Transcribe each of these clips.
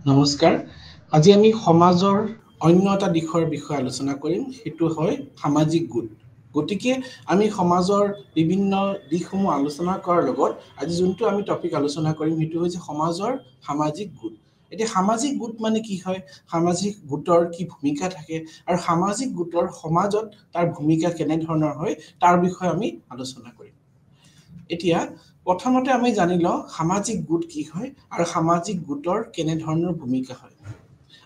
নমস্কাৰ। আজি আমি সমাজৰ অন্য এটা দিশৰ বিষয়ে আলোচনা কৰিম, সেইটো হয় সামাজিক গোট। গতিকে আমি সমাজৰ বিভিন্ন দিশসমূহ আলোচনা কৰাৰ লগত আজি যোনটো আমি টপিক আলোচনা কৰিম সেইটো হৈছে সমাজৰ সামাজিক গোট। এতিয়া সামাজিক গোট মানে কি হয়, সামাজিক গোটৰ কি ভূমিকা থাকে আৰু সামাজিক গোটৰ সমাজত তাৰ ভূমিকা কেনেধৰণৰ হয় তাৰ বিষয়ে আমি আলোচনা কৰিম। এতিয়া প্ৰথমতে আমি জানি লওঁ সামাজিক গোট কি হয় আৰু সামাজিক গোটৰ কেনেধৰণৰ ভূমিকা হয়।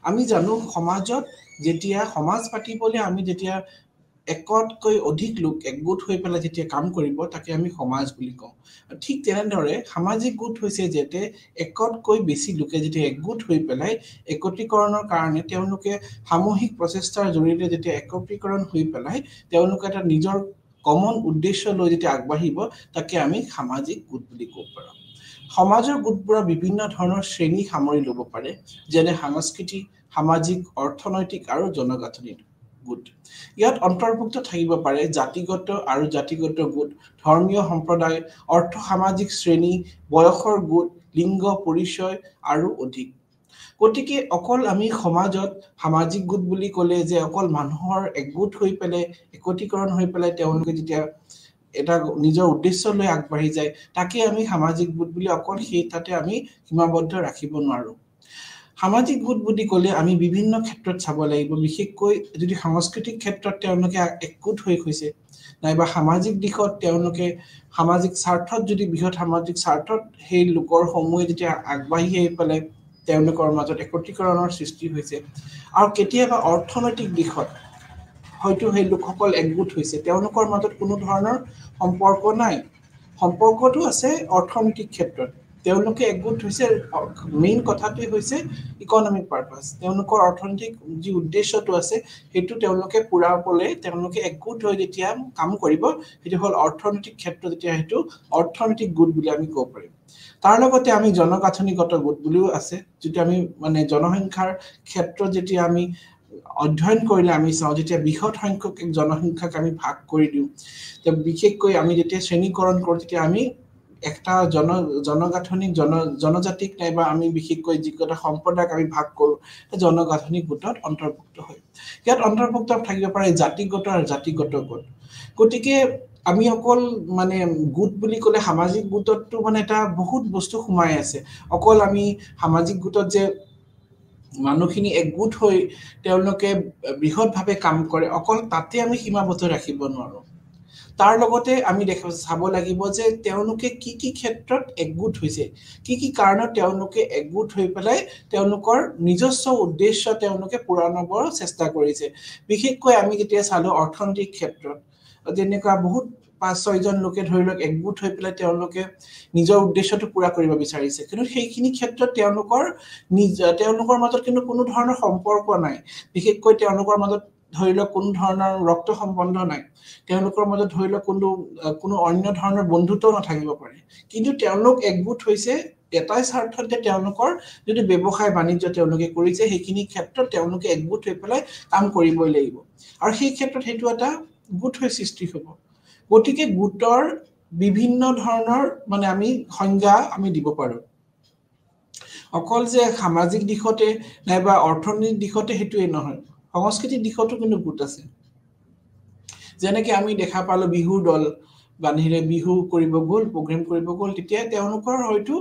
আমি জানো সমাজত যেতিয়া সমাজ পাতিবলৈ আমি যেতিয়া একতকৈ অধিক লোক একগোট হৈ পেলাই যেতিয়া কাম কৰিব তাকে আমি সমাজ বুলি কওঁ। ঠিক তেনেদৰে সামাজিক গোট হৈছে যাতে একতকৈ বেছি লোকে যেতিয়া একগোট হৈ পেলাই একত্ৰীকৰণৰ কাৰণে তেওঁলোকে সামূহিক প্ৰচেষ্টাৰ জৰিয়তে যেতিয়া একত্ৰীকৰণ হৈ পেলাই তেওঁলোকে এটা নিজৰ কমন উদ্দেশ্য লৈ যেতিয়া আগবাঢ়িব তাকে আমি সামাজিক গোট বুলি ক'ব পাৰোঁ। সমাজৰ গোটবোৰৰ বিভিন্ন ধৰণৰ শ্ৰেণী সামৰি ল'ব পাৰে, যেনে সাংস্কৃতিক, সামাজিক, অৰ্থনৈতিক আৰু জনগাঁথনিক গোট। ইয়াত অন্তৰ্ভুক্ত থাকিব পাৰে জাতিগত আৰু জাতিগত গোট, ধৰ্মীয় সম্প্ৰদায়, অৰ্থ সামাজিক শ্ৰেণী, বয়সৰ গোট, লিংগ পৰিচয় আৰু অধিক। গতিকে অকল আমি সমাজত সামাজিক গোট বুলি ক'লে যে অকল মানুহৰ একগোট হৈ পেলাই একত্ৰীকৰণ হৈ পেলাই তেওঁলোকে যেতিয়া এটা নিজৰ উদ্দেশ্য লৈ আগবাঢ়ি যায় তাকে আমি সামাজিক গোট বুলি অকল সেই তাতে আমি সীমাবদ্ধ ৰাখিব নোৱাৰো। সামাজিক গোট বুলি ক'লে আমি বিভিন্ন ক্ষেত্ৰত চাব লাগিব, বিশেষকৈ যদি সাংস্কৃতিক ক্ষেত্ৰত তেওঁলোকে একগোট হৈ হৈছে নাইবা সামাজিক দিশত তেওঁলোকে সামাজিক স্বাৰ্থত যদি বৃহৎ সামাজিক স্বাৰ্থত সেই লোকৰ সমূহে যেতিয়া আগবাঢ়ি আহি পেলাই তেওঁলোকৰ মাজত একত্ৰীকৰণৰ সৃষ্টি হৈছে। আৰু কেতিয়াবা অৰ্থনৈতিক দিশত হয়তো সেই লোকসকল একগোট হৈছে, তেওঁলোকৰ মাজত কোনো ধৰণৰ সম্পৰ্ক নাই, সম্পৰ্কটো আছে অৰ্থনৈতিক ক্ষেত্ৰত, তেওঁলোকে একগোট হৈছে, মেইন কথাটোৱে হৈছে ইকনমিক পাৰপাছ, তেওঁলোকৰ অৰ্থনৈতিক যি উদ্দেশ্যটো আছে সেইটো তেওঁলোকে পুৰাবলৈ তেওঁলোকে একগোট হৈ যেতিয়া কাম কৰিব সেইটো হ'ল অৰ্থনৈতিক ক্ষেত্ৰত, যেতিয়া সেইটো অৰ্থনৈতিক গোট বুলি আমি ক'ব পাৰিম। তাৰ লগতে আমি জনগাঁথনিগত গোট বুলিও আছে, যিটো আমি মানে জনসংখ্যাৰ ক্ষেত্ৰত যেতিয়া আমি অধ্যয়ন কৰিলে আমি চাওঁ যেতিয়া বৃহৎ সংখ্যক জনসংখ্যাক আমি ভাগ কৰি দিওঁ, বিশেষকৈ আমি যেতিয়া শ্ৰেণীকৰণ কৰোঁ তেতিয়া আমি একটা জনগাঁথনিক জনজাতিক নাইবা আমি বিশেষকৈ যিকেইটা সম্প্ৰদায়ক আমি ভাগ কৰোঁ জনগাঁথনিক গোটত অন্তৰ্ভুক্ত হয়। ইয়াত অন্তৰ্ভুক্ত থাকিব পাৰে জাতিগত আৰু জাতিগত গোট। গতিকে আমি অকল মানে গোট বুলি ক'লে সামাজিক গোটতটো মানে এটা বহুত বস্তু সোমাই আছে। অকল আমি সামাজিক গোটত যে মানুহখিনি একগোট হৈ তেওঁলোকে বৃহৎভাৱে কাম কৰে অকল তাতে আমি সীমাবদ্ধ ৰাখিব নোৱাৰো। তাৰ লগতে আমি চাব লাগিব যে তেওঁলোকে কি কি ক্ষেত্ৰত একগোট হৈছে, কি কি কাৰণত তেওঁলোকে একগোট হৈ পেলাই তেওঁলোকৰ নিজস্ব উদ্দেশ্য তেওঁলোকে পূৰণৰ চেষ্টা কৰিছে। বিশেষকৈ আমি যেতিয়া চালো অৰ্থনৈতিক ক্ষেত্ৰত যেনেকুৱা বহুত ৫-৬জন লোকে ধৰি লওক একগোট হৈ পেলাই তেওঁলোকে নিজৰ উদ্দেশ্যটো পূৰা কৰিব বিচাৰিছে, কিন্তু সেইখিনি ক্ষেত্ৰত তেওঁলোকৰ মাজত কিন্তু কোনো ধৰণৰ সম্পৰ্ক নাই, বিশেষকৈ তেওঁলোকৰ মাজত ধৰি লওক কোনো ধৰণৰ ৰক্ত সম্বন্ধ নাই, তেওঁলোকৰ মাজত ধৰি লওক কোনো অন্য ধৰণৰ বন্ধুত্ব নাথাকিব পাৰে, কিন্তু তেওঁলোক একগোট হৈছে এটাই স্বাৰ্থত যে তেওঁলোকৰ যদি ব্যৱসায় বাণিজ্য তেওঁলোকে কৰিছে সেইখিনি ক্ষেত্ৰত তেওঁলোকে একগোট হৈ পেলাই কাম কৰিবই লাগিব, আৰু সেই ক্ষেত্ৰত সেইটো এটা গোট হৈ সৃষ্টি হ'ব। গতিকে গোটৰ বিভিন্ন ধৰণৰ মানে আমি সংজ্ঞা আমি দিব পাৰো, অকল যে সামাজিক দিশতে নাইবা অৰ্থনৈতিক দিশতে সেইটোৱে নহয়, সাংস্কৃতিক দিশতো কিন্তু গোট আছে। যেনেকে আমি দেখা পালো বিহুৰ দল বান্ধিলে বিহু কৰিব গ'ল, প্ৰগ্ৰেম কৰিব গ'ল, তেতিয়া তেওঁলোকৰ হয়তো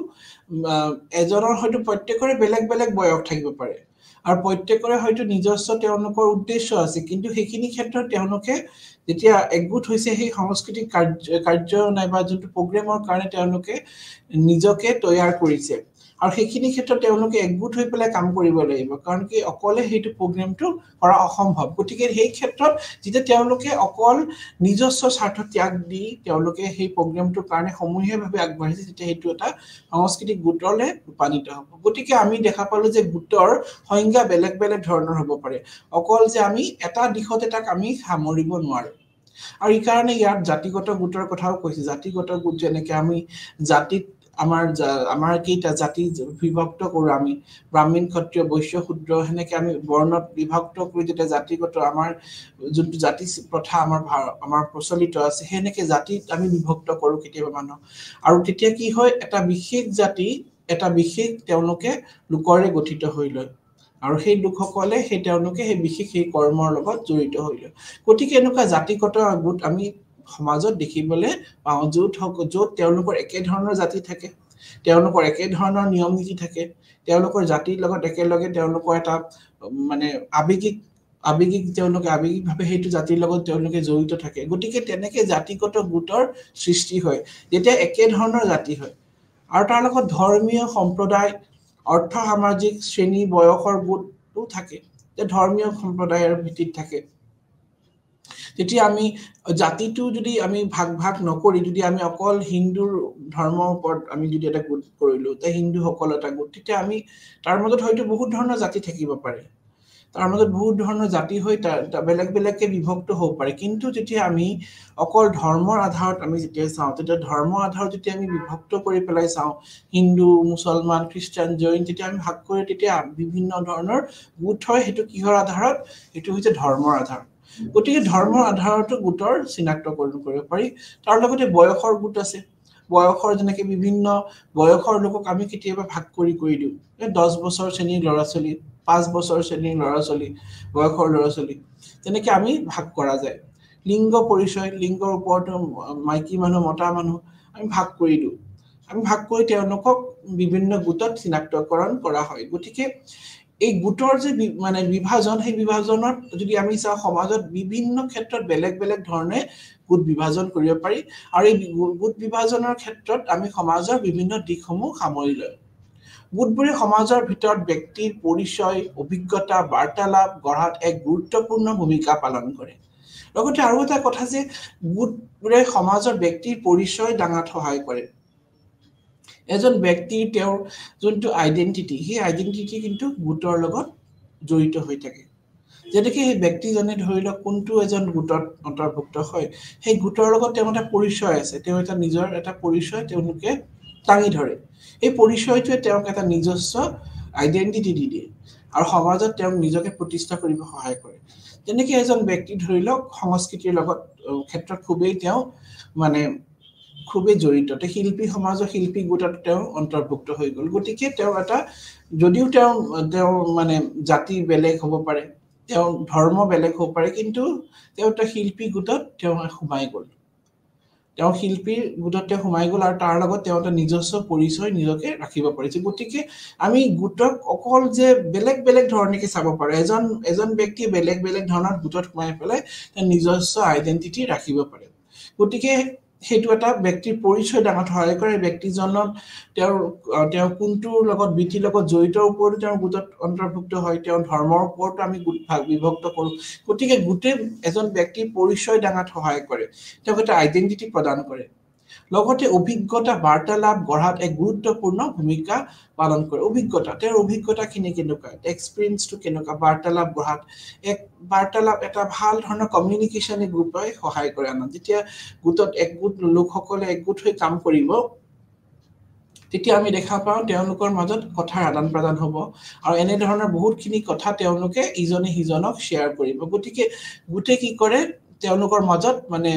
এজনৰ হয়তো প্ৰত্যেকৰে বেলেগ বেলেগ বয়স থাকিব পাৰে আৰু প্ৰত্যেকৰে হয়তো নিজস্ব তেওঁলোকৰ উদ্দেশ্য আছে, কিন্তু সেইখিনি ক্ষেত্ৰত তেওঁলোকে যেতিয়া একগোট হৈছে সেই সাংস্কৃতিক কাৰ্য নাইবা যোনটো প্ৰগ্ৰেমৰ কাৰণে তেওঁলোকে নিজকে তৈয়াৰ কৰিছে, আৰু সেইখিনি ক্ষেত্ৰত তেওঁলোকে একগোট হৈ পেলাই কাম কৰিব লাগিব, কাৰণ কি অকলে সেইটো প্ৰগ্ৰেমটো কৰা অসম্ভৱ। গতিকে সেই ক্ষেত্ৰত যেতিয়া তেওঁলোকে অকল নিজস্ব স্বাৰ্থ ত্যাগ দি তেওঁলোকে সেই প্ৰগ্ৰেমটোৰ কাৰণে সমূহীয়াভাৱে আগবাঢ়িছে তেতিয়া সেইটো এটা সাংস্কৃতিক গোটলৈ ৰূপান্তৰিত হ'ব। গতিকে আমি দেখা পালো যে গোটৰ সংজ্ঞা বেলেগ বেলেগ ধৰণৰ হ'ব পাৰে, অকল যে আমি এটা দিশতে তাক আমি সামৰিব নোৱাৰো। আৰু এই কাৰণে ইয়াত জাতিগত গোটৰ কথাও কৈছে, জাতিগত গোট যেনেকে আমি জাতিত আমাৰ কেইটা জাতি বিভক্ত কৰো, আমি ব্ৰাহ্মণ ক্ষত্ৰিয় বৈশ্য শূদ্ৰ সেনেকে আমি বৰ্ণত বিভক্ত কৰি যেতিয়া জাতিগত আমাৰ যোনটো জাতি প্ৰথা আমাৰ প্ৰচলিত আছে সেনেকে জাতিত আমি বিভক্ত কৰো কেতিয়াবা মানুহ, আৰু তেতিয়া কি হয় এটা বিশেষ জাতি এটা বিশেষ তেওঁলোকে লোকৰে গঠিত হৈ লয় আৰু সেই লোকসকলে তেওঁলোকে সেই বিশেষ সেই কৰ্মৰ লগত জড়িত হৈ লয় গতিকে এনেকুৱা জাতিগত গোট আমি সমাজত দেখিবলৈ পাওঁ য'ত তেওঁলোকৰ একে ধৰণৰ জাতি থাকে তেওঁলোকৰ একে ধৰণৰ নিয়ম নীতি থাকে তেওঁলোকৰ জাতিৰ লগত একেলগে তেওঁলোকৰ এটা মানে আবেগিক তেওঁলোকে আবেগিকভাৱে সেইটো জাতিৰ লগত তেওঁলোকে জড়িত থাকে গতিকে তেনেকে জাতিগত গোটৰ সৃষ্টি হয় যেতিয়া একে ধৰণৰ জাতি হয় আৰু তাৰ লগত ধৰ্মীয় সম্প্ৰদায় অৰ্থ সামাজিক শ্ৰেণী বয়সৰ গোটও থাকে যে ধৰ্মীয় সম্প্ৰদায়ৰ ভিত্তিত থাকে তেতিয়া আমি জাতিটো যদি আমি ভাগ নকৰি যদি আমি অকল হিন্দুৰ ধৰ্মৰ ওপৰত আমি যদি এটা গোট কৰিলো তে হিন্দুসকল এটা গোট তেতিয়া আমি তাৰ মাজত হয়তো বহুত ধৰণৰ জাতি থাকিব পাৰে তাৰ মাজত বহুত ধৰণৰ জাতি হৈ বেলেগ বেলেগকে বিভক্ত হ'ব পাৰে কিন্তু যেতিয়া আমি অকল ধৰ্মৰ আধাৰত আমি যেতিয়া চাওঁ তেতিয়া ধৰ্মৰ আধাৰত যেতিয়া আমি বিভক্ত কৰি পেলাই চাওঁ হিন্দু মুছলমান খ্ৰীষ্টান জৈন যেতিয়া আমি ভাগ কৰি তেতিয়া বিভিন্ন ধৰণৰ গোট হয় সেইটো কিহৰ আধাৰত সেইটো হৈছে ধৰ্মৰ আধাৰত গতিকে ধৰ্মৰ আধাৰতো গোটৰ চিনাক্তকৰণ কৰিব পাৰি তাৰ লগতে বয়সৰ গোট আছে বয়সৰ যেনেকৈ বিভিন্ন বয়সৰ লোকক আমি কেতিয়াবা ভাগ কৰি দিওঁ 10 বছৰ শ্ৰেণীৰ ল'ৰা ছোৱালী 5 বছৰ শ্ৰেণীৰ ল'ৰা ছোৱালী বয়সৰ ল'ৰা ছোৱালী তেনেকৈ আমি ভাগ কৰা যায় লিংগ পৰিচয় লিংগৰ ওপৰত মাইকী মানুহ মতা মানুহ আমি ভাগ কৰি দিওঁ আমি ভাগ কৰি তেওঁলোকক বিভিন্ন গোটত চিনাক্তকৰণ কৰা হয় গতিকে এই গোটৰ যে মানে বিভাজন সেই বিভাজনত যদি আমি চাওঁ সমাজত বিভিন্ন ক্ষেত্ৰত বেলেগ বেলেগ ধৰণে গোট বিভাজন কৰিব পাৰি আৰু এই গোট বিভাজনৰ ক্ষেত্ৰত আমি সমাজৰ বিভিন্ন দিশসমূহ সামৰি লয় গোটবোৰে সমাজৰ ভিতৰত ব্যক্তিৰ পৰিচয় অভিজ্ঞতা বাৰ্তালাপ গঢ়াত এক গুৰুত্বপূৰ্ণ ভূমিকা পালন কৰে লগতে আৰু এটা কথা যে গোটবোৰে সমাজৰ ব্যক্তিৰ পৰিচয় দাঙাত সহায় কৰে এজন ব্যক্তিৰ তেওঁৰ যোনটো আইডেন্টিটি সেই আইডেন্টিটি কিন্তু গোটৰ লগত জড়িত হৈ থাকে যেনেকৈ সেই ব্যক্তিজনে ধৰি লওক কোনটো এজন গোটত অন্তৰ্ভুক্ত হয় সেই গোটৰ লগত তেওঁৰ এটা পৰিচয় আছে তেওঁ এটা নিজৰ এটা পৰিচয় তেওঁলোকে দাঙি ধৰে এই পৰিচয়টোৱে তেওঁক এটা নিজস্ব আইডেন্টিটি দি দিয়ে আৰু সমাজত তেওঁক নিজকে প্ৰতিষ্ঠা কৰিব সহায় কৰে যেনেকৈ এজন ব্যক্তি ধৰি লওক সংস্কৃতিৰ লগত ক্ষেত্ৰত খুবেই তেওঁ মানে খুবেই জড়িত শিল্পী সমাজৰ শিল্পী গোটত তেওঁ অন্তৰ্ভুক্ত হৈ গ'ল গতিকে তেওঁ এটা যদিও তেওঁ মানে জাতি বেলেগ হ'ব পাৰে তেওঁ ধৰ্ম বেলেগ হ'ব পাৰে কিন্তু তেওঁ এটা শিল্পী গোটত তেওঁ সোমাই গ'ল তেওঁ শিল্পীৰ গোটত তেওঁ সোমাই গ'ল আৰু তাৰ লগত তেওঁ এটা নিজস্ব পৰিচয় নিজকে ৰাখিব পাৰিছে গতিকে আমি গোটক অকল যে বেলেগ বেলেগ ধৰণেকে চাব পাৰো এজন ব্যক্তি বেলেগ বেলেগ ধৰণৰ গোটত সোমাই পেলাই তেওঁ নিজস্ব আইডেন্টিটি ৰাখিব পাৰে গতিকে সেইটো এটা ব্যক্তিৰ পৰিচয় দাঙাত সহায় কৰে ব্যক্তিজনৰ তেওঁ কোনটোৰ লগত বৃত্তিৰ লগত জড়িতৰ ওপৰতো তেওঁ গোটত অন্তৰ্ভুক্ত হয় তেওঁ ধৰ্মৰ ওপৰতো আমি গোট বিভক্ত কৰোঁ গতিকে গোটে এজন ব্যক্তিৰ পৰিচয় দাঙাত সহায় কৰে তেওঁক এটা আইডেন্টিটি প্ৰদান কৰে লগতে অভিজ্ঞতা বাৰ্তালাপ গঢ়াত এক গুৰুত্বপূৰ্ণ ভূমিকা পালন কৰে অভিজ্ঞতা তেওঁৰ অভিজ্ঞতাখিনি কেনেকুৱা এক্সপিৰিয়েন্সটো কেনেকুৱা বাৰ্তালাপ গঢ়াত বাৰ্তালাপ এটা ভাল ধৰণৰ কমিউনিকেশ্যনে গ্ৰুপে সহায় কৰে আনক যেতিয়া গোটত একগোট লোকসকলে একগোট হৈ কাম কৰিব তেতিয়া আমি দেখা পাওঁ তেওঁলোকৰ মাজত কথাৰ আদান প্ৰদান হ'ব আৰু এনে ধৰণৰ বহুতখিনি কথা তেওঁলোকে ইজনে সিজনক শ্বেয়াৰ কৰিব গতিকে গোটে কি কৰে তেওঁলোকৰ মাজত মানে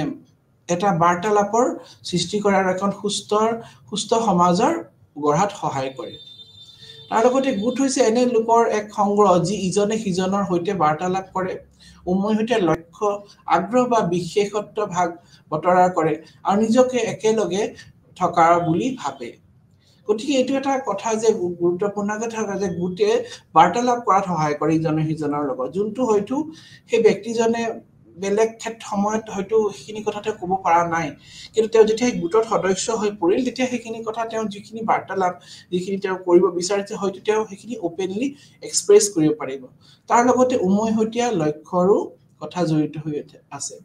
এটা বাৰ্তালাপৰ সৃষ্টি কৰাৰ এখন সুস্থ সমাজৰ গঢ়াত সহায় কৰে তাৰ লগতে গোট হৈছে এনে লোকৰ এক সংগ্ৰহ যি ইজনে সিজনৰ সৈতে বাৰ্তালাপ কৰে উমৈহতীয়া লক্ষ্য আগ্ৰহ বা বিশেষত্ব ভাগ বতৰা কৰে আৰু নিজকে একেলগে থকা বুলি ভাবে গতিকে এইটো এটা কথা যে গুৰুত্বপূৰ্ণ কথা যে গোটে বাৰ্তালাপ কৰাত সহায় কৰে ইজনে সিজনৰ লগত যোনটো হয়তো সেই ব্যক্তিজনে বেলেগ সময়ত হয়তো সেইখিনি কথাতে ক'ব পৰা নাই কিন্তু তেওঁ যেতিয়া গোটৰ সদস্য হৈ পৰিল তেতিয়া সেইখিনি কথা তেওঁ যিখিনি বাৰ্তালাপ যিখিনি তেওঁ কৰিব বিচাৰিছে হয়তো তেওঁ সেইখিনি ওপেনলি এক্সপ্ৰেছ কৰিব পাৰিব তাৰ লগতে উমৈহতীয়া লক্ষ্যৰো কথা জড়িত হৈ আছে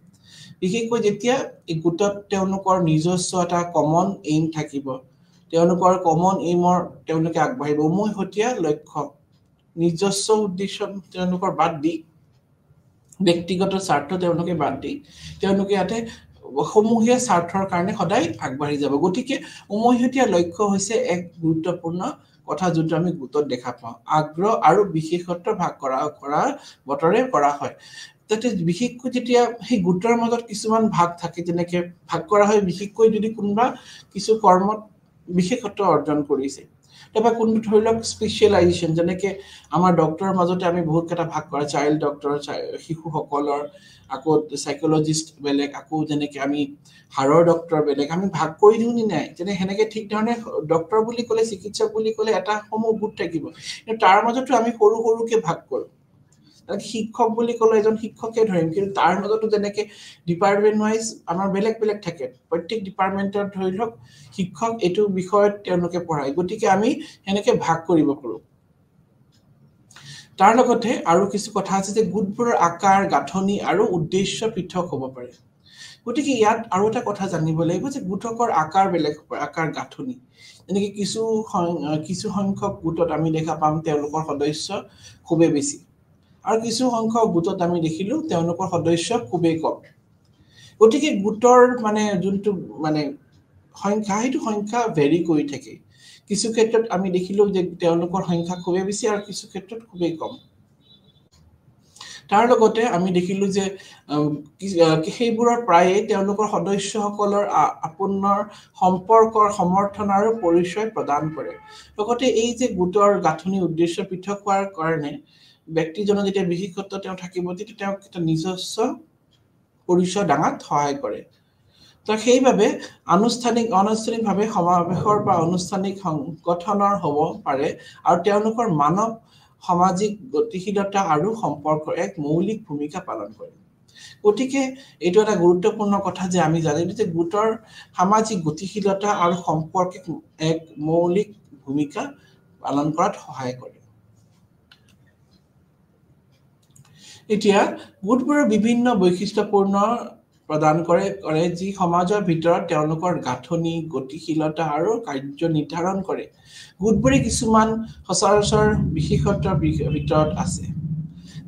বিশেষকৈ যেতিয়া এই গোটত তেওঁলোকৰ নিজস্ব এটা কমন এইম থাকিব তেওঁলোকৰ কমন এইমৰ তেওঁলোকে আগবাঢ়িব উমৈহতীয়া লক্ষ্য নিজস্ব উদ্দেশ্য তেওঁলোকৰ বাদ দি ব্যক্তিগত স্বাৰ্থ তেওঁলোকে বাদ দি তেওঁলোকে ইয়াতে সমূহীয়া স্বাৰ্থৰ কাৰণে সদায় আগবাঢ়ি যাব গতিকে উমৈহতীয়া লক্ষ্য হৈছে এক গুৰুত্বপূৰ্ণ কথা যোনটো আমি গোটত দেখা পাওঁ আগ্ৰহ আৰু বিশেষত্ব ভাগ কৰা বতৰে কৰা হয় তাতে বিশেষকৈ যেতিয়া সেই গোটৰ মাজত কিছুমান ভাগ থাকে যেনেকে ভাগ কৰা হয় বিশেষকৈ যদি কোনোবা কিছু কৰ্মত বিশেষত্ব অৰ্জন কৰিছে তাৰপৰা কোনটো ধৰি লওক স্পেচিয়েলাইজেশ্যন, যেনেকৈ আমাৰ ডক্টৰৰ মাজতে আমি বহুত কেইটা ভাগ কৰা, চাইল্ড ডক্টৰ, শিশুসকলৰ, আকৌ চাইকলজিষ্ট বেলেগ, আকৌ যেনেকৈ আমি হাড়ৰ ডক্টৰ বেলেগ, আমি ভাগ কৰি দিওঁ নি নাই? যেনে সেনেকৈ ঠিক ধৰণে ডক্টৰ বুলি ক'লে, চিকিৎসক বুলি ক'লে এটা সমূহ গোট থাকিব, কিন্তু তাৰ মাজতো আমি সৰু সৰুকৈ ভাগ কৰোঁ। শিক্ষক বুলি ক'লে এজন শিক্ষকে ধৰিম, কিন্তু তাৰ মাজতো যেনেকৈ ডিপাৰ্টমেণ্ট ৱাইজ আমাৰ বেলেগ বেলেগ থাকে, প্ৰত্যেক ডিপাৰ্টমেণ্টত ধৰি লওক শিক্ষক এইটো বিষয়ত তেওঁলোকে পঢ়ায়, গতিকে আমি সেনেকৈ ভাগ কৰিব পাৰোঁ। তাৰ লগতে আৰু কিছু কথা আছে যে গোটবোৰৰ আকাৰ, গাঁথনি আৰু উদ্দেশ্য পৃথক হ'ব পাৰে। গতিকে ইয়াত আৰু এটা কথা জানিব লাগিব যে গোটকৰ আকাৰ বেলেগ হ'ব পাৰে, আকাৰ গাঁথনি। যেনেকৈ কিছু সংখ্যক গোটত আমি দেখা পাম তেওঁলোকৰ সদস্য খুবেই বেছি, আৰু কিছু সংখ্যক গোটত আমি দেখিলোঁ তেওঁলোকৰ সদস্য খুবেই কম। গতিকে গোটৰ মানে যোনটো মানে সংখ্যা, সেইটো সংখ্যা ভেৰি কৰি থাকে। কিছু ক্ষেত্ৰত আমি দেখিলোঁ যে তেওঁলোকৰ সংখ্যা খুবেই বেছি আৰু কিছু ক্ষেত্ৰত খুবেই কম। তাৰ লগতে আমি দেখিলোঁ যে সেইবোৰৰ প্ৰায়ে তেওঁলোকৰ সদস্যসকলৰ আপোনাৰ সম্পৰ্কৰ সমৰ্থন আৰু পৰিচয় প্ৰদান কৰে। লগতে এই যে গোটৰ গাঁথনি উদ্দেশ্য পৃথক হোৱাৰ কাৰণে ব্যক্তিজনৰ যেতিয়া বিশেষত্ব তেওঁ থাকিব, তেতিয়া তেওঁক এটা নিজস্ব পৰিচয় দাঙাত সহায় কৰে। তো সেইবাবে অনানুষ্ঠানিকভাৱে সমাৱেশৰ বা আনুষ্ঠানিক সংগঠনৰ হ'ব পাৰে, আৰু তেওঁলোকৰ মানৱ সামাজিক গতিশীলতা আৰু সম্পৰ্কৰ এক মৌলিক ভূমিকা পালন কৰে। গতিকে এইটো এটা গুৰুত্বপূৰ্ণ কথা যে আমি জানিলোঁ যে গোটৰ সামাজিক গতিশীলতা আৰু সম্পৰ্কে এক মৌলিক ভূমিকা পালন কৰাত সহায় কৰে। এতিয়া গোটবোৰৰ বিভিন্ন বৈশিষ্ট্যপূৰ্ণ প্ৰদান কৰে, যি সমাজৰ ভিতৰত তেওঁলোকৰ গাঁথনি, গতিশীলতা আৰু কাৰ্য নিৰ্ধাৰণ কৰে। গোটবোৰে কিছুমান সচৰাচৰ বিশেষত্বৰ ভিতৰত আছে।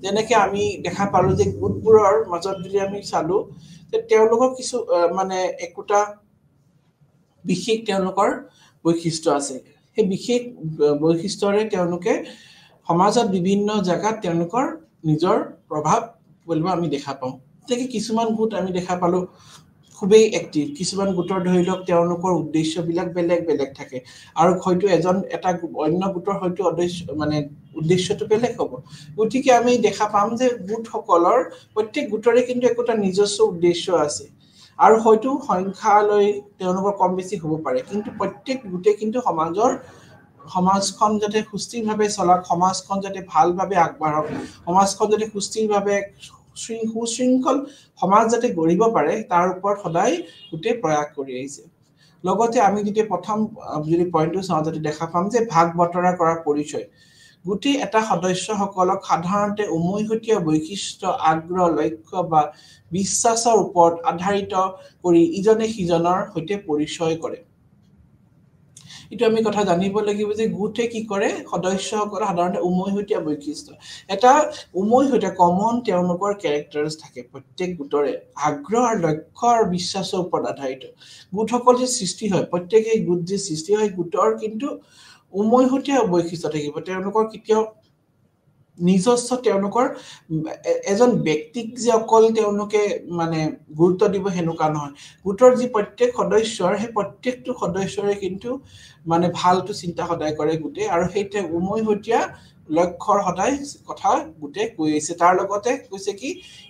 যেনেকৈ আমি দেখা পালোঁ যে গোটবোৰৰ মাজত যদি আমি চালোঁ যে তেওঁলোকৰ কিছু মানে একোটা বিশেষ তেওঁলোকৰ বৈশিষ্ট্য আছে। সেই বিশেষ বৈশিষ্ট্যৰে তেওঁলোকে সমাজত বিভিন্ন জেগাত তেওঁলোকৰ নিজৰ প্ৰভাৱ পেলোৱা আমি দেখা পাওঁ। তেনেকৈ কিছুমান গোট আমি দেখা পালোঁ খুবেই এক্টিভ, কিছুমান গোটৰ ধৰি লওক তেওঁলোকৰ উদ্দেশ্যবিলাক বেলেগ বেলেগ থাকে, আৰু হয়তো অন্য গোটৰ হয়তো উদ্দেশ্যটো বেলেগ হ'ব। গতিকে আমি দেখা পাম যে গোটসকলৰ প্ৰত্যেক গোটৰে কিন্তু একোটা নিজস্ব উদ্দেশ্য আছে, আৰু হয়তো সংখ্যালৈ তেওঁলোকৰ কম বেছি হ'ব পাৰে, কিন্তু প্ৰত্যেক গোটে কিন্তু সমাজখন যাতে সুস্থিৰভাৱে চলক, সমাজখন যাতে ভালভাৱে আগবাঢ়ক, সমাজখন যাতে সুস্থিৰভাৱে সুশৃংখল সমাজ যাতে গঢ়িব পাৰে, তাৰ ওপৰত সদায় গোটেই প্ৰয়াস কৰি আহিছে। লগতে আমি যদি প্ৰথম পইণ্টটো চাওঁ, যাতে দেখা পাম যে ভাগ বতৰা কৰা পৰিচয়। গোটেই এটা সদস্যসকলক সাধাৰণতে উমৈহতীয়া বৈশিষ্ট্য, আগ্ৰহ, লক্ষ্য বা বিশ্বাসৰ ওপৰত আধাৰিত কৰি ইজনে সিজনৰ সৈতে পৰিচয় কৰে। এইটো আমি কথা জানিব লাগিব যে গোটে কি কৰে, সদস্যসকলৰ সাধাৰণতে উমৈহতীয়া বৈশিষ্ট্য, এটা উমৈহতীয়া কমন তেওঁলোকৰ কেৰেক্টাৰ্ছ থাকে প্ৰত্যেক গোটৰে, আগ্ৰহ আৰু লক্ষ্য আৰু বিশ্বাসৰ ওপৰত আধাৰিত। গোটসকল যে সৃষ্টি হয়, প্ৰত্যেকেই গোট যে সৃষ্টি হয়, গোটৰ কিন্তু উমৈহতীয়া বৈশিষ্ট্য থাকিব। তেওঁলোকৰ কেতিয়াও নিজস্ব তেওঁলোকৰ এজন ব্যক্তিক যে অকল তেওঁলোকে মানে গুৰুত্ব দিব সেনেকুৱা নহয়। গোটৰ যি প্ৰত্যেক সদস্যৰ, সেই প্ৰত্যেকটো সদস্যৰে কিন্তু মানে ভালটো চিন্তা সদায় কৰে গোটে, আৰু সেইটোৱে উমৈহতীয়া লক্ষ্যৰ সদায় কথা গোটে কৈ আহিছে। তাৰ লগতে কৈছে কি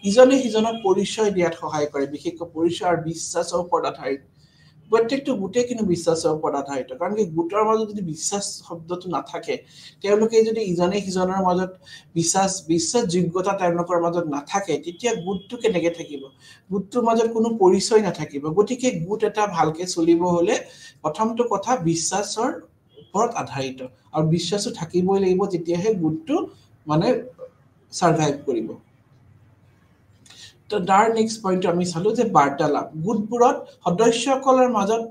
ইজনে সিজনক পৰিচয় দিয়াত সহায় কৰে, বিশেষকৈ পৰিচয় আৰু বিশ্বাসৰ ওপৰত আধাৰিত। প্ৰত্যেকটো গোটেই কিন্তু বিশ্বাসৰ ওপৰত আধাৰিত, কাৰণ কি গোটৰ মাজত যদি বিশ্বাস শব্দটো নাথাকে, তেওঁলোকে যদি ইজনে সিজনৰ মাজত বিশ্বাসযোগ্যতা তেওঁলোকৰ মাজত নাথাকে, তেতিয়া গোটটো কেনেকে থাকিব? গোটটোৰ মাজত কোনো পৰিচয় নাথাকিব। গতিকে গোট এটা ভালকে চলিব হলে প্ৰথমটো কথা বিশ্বাসৰ ওপৰত আধাৰিত, আৰু বিশ্বাসটো থাকিবই লাগিব, তেতিয়াহে গোটটো মানে সাৰ্ভাইভ কৰিব। তো তাৰ নেক্সট পইণ্টটো আমি চালোঁ যে বাৰ্তালাপ। গোটবোৰত সদস্যসকলৰ মাজত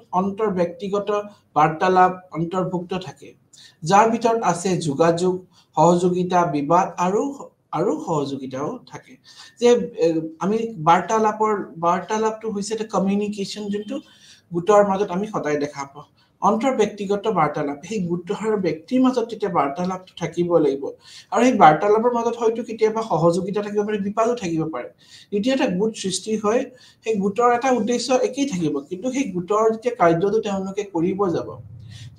ব্যক্তিগত বাৰ্তালাপ অন্তৰ্ভুক্ত থাকে, যাৰ ভিতৰত আছে যোগাযোগ, সহযোগিতা, বিবাদ আৰু সহযোগিতাও থাকে। যে আমি বাৰ্তালাপটো হৈছে এটা কমিউনিকেশ্যন, যোনটো গোটৰ মাজত আমি সদায় দেখা পাওঁ। ব্যক্তিগত বাৰ্তালাপ, সেই গোটৰ ব্যক্তিৰ মাজত তেতিয়া বাৰ্তালাপটো থাকিব লাগিব, আৰু সেই বাৰ্তালাপৰ মাজত হয়তো কেতিয়াবা সহযোগিতা থাকিব পাৰে, বিবাদো থাকিব পাৰে। যেতিয়া এটা গোট সৃষ্টি হয়, সেই গোটৰ এটা উদ্দেশ্য একেই থাকিব, কিন্তু সেই গোটৰ যেতিয়া কাৰ্যটো তেওঁলোকে কৰিব যাব,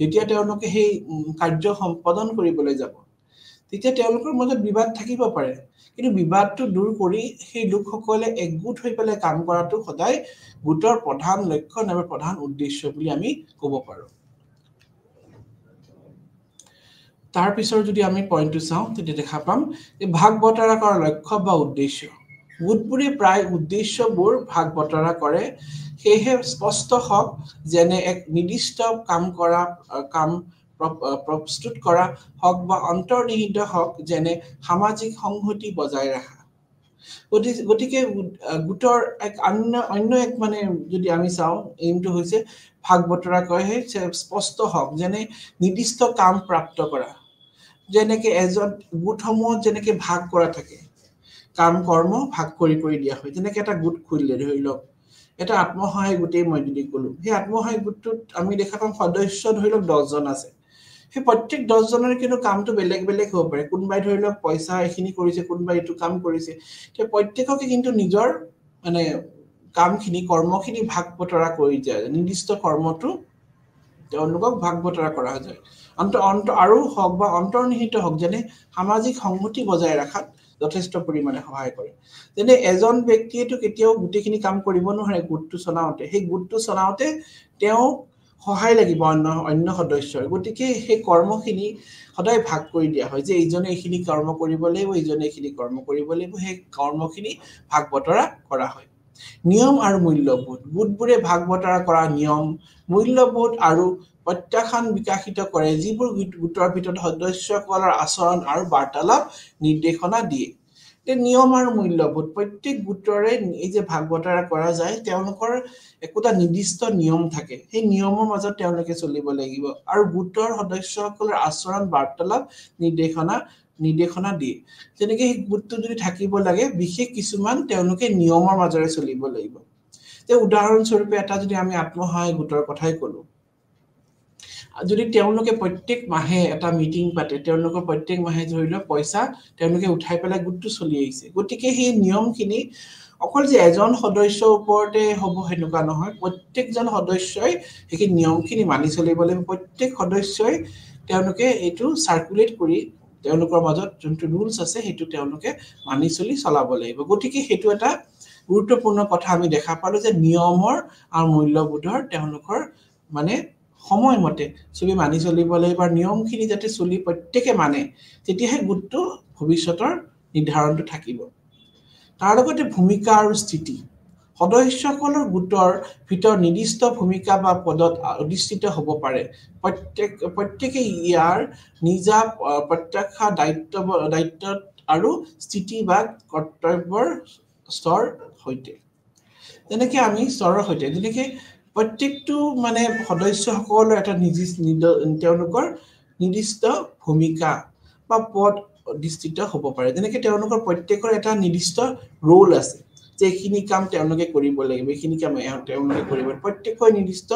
যেতিয়া তেওঁলোকে সেই কাৰ্য সম্পাদন কৰিবলৈ যাব তেতিয়া তেওঁলোকৰ মাজত বিবাদ থাকিব পাৰে কিন্তু বিবাদটো দূৰ কৰি সেই লোকসকলে একগোট হৈ পেলাই কাম কৰাটো সদায় গোটৰ প্ৰধান লক্ষ্য আৰু প্ৰধান উদ্দেশ্য বুলি আমি ক'ব পাৰো তাৰ পিছৰ যদি আমি পইণ্টটো চাওঁ তেতিয়া দেখা পাম যে ভাগ বতৰা কৰাৰ লক্ষ্য বা উদ্দেশ্য গোটবোৰে প্ৰায় উদ্দেশ্যবোৰ ভাগ বতৰা কৰে সেয়েহে স্পষ্ট হওক যেনে এক নিৰ্দিষ্ট কাম প্ৰস্তুত কৰা হওক বা অন্তৰ্নিহিত হওক যেনে সামাজিক সংহতি বজাই ৰাখা গতিকে গোটৰ এক অন্য এক মানে যদি আমি চাওঁ এইমটো হৈছে ভাগ বতৰা কৰে স্পষ্ট হওক যেনে নিৰ্দিষ্ট কাম প্ৰাপ্ত কৰা যেনেকে এজন গোটসমূহত যেনেকে ভাগ কৰা থাকে কাম কৰ্ম ভাগ কৰি দিয়া হয় যেনেকে এটা গোট খুলিলে ধৰি লওক এটা আত্মসহায়ক গোটেই মই যদি কলো সেই আত্মসহায়ক গোটটোত আমি দেখা পাম সদস্য ধৰি লওক 10 জন আছে সেই প্ৰত্যেক 10 জনৰ কিন্তু কামটো বেলেগ বেলেগ হ'ব পাৰে কোনবাই ধৰি লওক পইচা এখিনি কৰিছে কোনবাই এইটো কাম কৰিছে তে প্ৰত্যেককে কিন্তু নিজৰ মানে কামখিনি কৰ্মখিনি ভাগ বতৰা কৰি যায় নিৰ্দিষ্ট কৰ্মটো তেওঁলোকক ভাগ বতৰা কৰা যায় আৰু হওক বা অন্তৰ্নিহিত হওক যেনে সামাজিক সংহতি বজাই ৰাখাত যথেষ্ট পৰিমাণে সহায় কৰে যেনে এজন ব্যক্তিয়েটো কেতিয়াও গোটেইখিনি কাম কৰিব নোৱাৰে গোটটো চলাওতে সেই গোটটো চলাওতে তেওঁ সহায় লাগিব অন্য সদস্যৰ গতিকে সেই কৰ্মখিনি সদায় ভাগ কৰি দিয়া হয় যে এইজনে এইখিনি কৰ্ম কৰিব লাগিব এইজনে এইখিনি কৰ্ম কৰিব লাগিব সেই কৰ্মখিনি ভাগ বতৰা কৰা হয় নিয়ম আৰু মূল্যবোধ গোটবোৰে ভাগ বতৰা কৰা নিয়ম মূল্যবোধ আৰু প্ৰত্যাখ্যান বিকাশিত কৰে যিবোৰ গোটৰ ভিতৰত সদস্যসকলৰ আচৰণ আৰু বাৰ্তালাপ নিৰ্দেশনা দিয়ে তে নিয়ম আৰু মূল্যবোধ প্ৰত্যেক গোটৰে এই যে ভাগ বতৰা কৰা যায় তেওঁলোকৰ একোটা নিৰ্দিষ্ট নিয়ম থাকে সেই নিয়মৰ মাজত তেওঁলোকে চলিব লাগিব আৰু গোটৰ সদস্যসকলৰ আচৰণ বাৰ্তালাপ নিৰ্দেশনা দিয়ে যেনেকৈ এই গোটটো যদি থাকিব লাগে বিশেষ কিছুমান তেওঁলোকে নিয়মৰ মাজৰে চলিব লাগিব তে উদাহৰণ স্বৰূপে এটা যদি আমি আত্মসহায়ক গোটৰ কথাই কলো যদি তেওঁলোকে প্ৰত্যেক মাহে এটা মিটিং পাতে তেওঁলোকৰ প্ৰত্যেক মাহে ধৰি লওক পইচা তেওঁলোকে উঠাই পেলাই গোটটো চলি আহিছে গতিকে সেই নিয়মখিনি অকল যে এজন সদস্যৰ ওপৰতে হ'ব হেনেকুৱা নহয় প্ৰত্যেকজন সদস্যই এই নিয়মখিনি মানি চলিব লাগিব প্ৰত্যেক সদস্যই তেওঁলোকে এইটো সাৰ্কুলেট কৰি তেওঁলোকৰ মাজত যোনটো ৰুলছ আছে হেতু তেওঁলোকে মানি চলাব লাগিব গতিকে হেতু এটা গুৰুত্বপূৰ্ণ কথা আমি দেখা পালো যে নিয়মৰ আৰু মূল্যবোধৰ তেওঁলোকৰ মানে সময়মতে সবে মানি চলিব লাগিব নিয়মখিনি যাতে চলি প্ৰত্যেকে মানে তেতিয়াহে গোটটো ভৱিষ্যতৰ নিৰ্ধাৰণটো থাকিব তাৰ লগতে ভূমিকা আৰু স্থিতি সদস্যসকলৰ গোটৰ ভিতৰ নিৰ্দিষ্ট ভূমিকা বা পদত অধিষ্ঠিত হ'ব পাৰে প্ৰত্যেকে ইয়াৰ নিজা প্ৰত্যক্ষ দায়িত্ব আৰু স্থিতি বা কৰ্তব্যৰ স্তৰ হৈতে যেনেকৈ আমি স্তৰৰ হৈতে যেনেকৈ প্ৰত্যেকটো মানে সদস্যসকলৰ এটা তেওঁলোকৰ নিৰ্দিষ্ট ভূমিকা বা পদ অধিষ্ঠিত হ'ব পাৰে যেনেকৈ তেওঁলোকৰ প্ৰত্যেকৰ এটা নিৰ্দিষ্ট ৰোল আছে যে এইখিনি কাম তেওঁলোকে কৰিব লাগিব এইখিনি কাম তেওঁলোকে কৰিব প্ৰত্যেকৰ নিৰ্দিষ্ট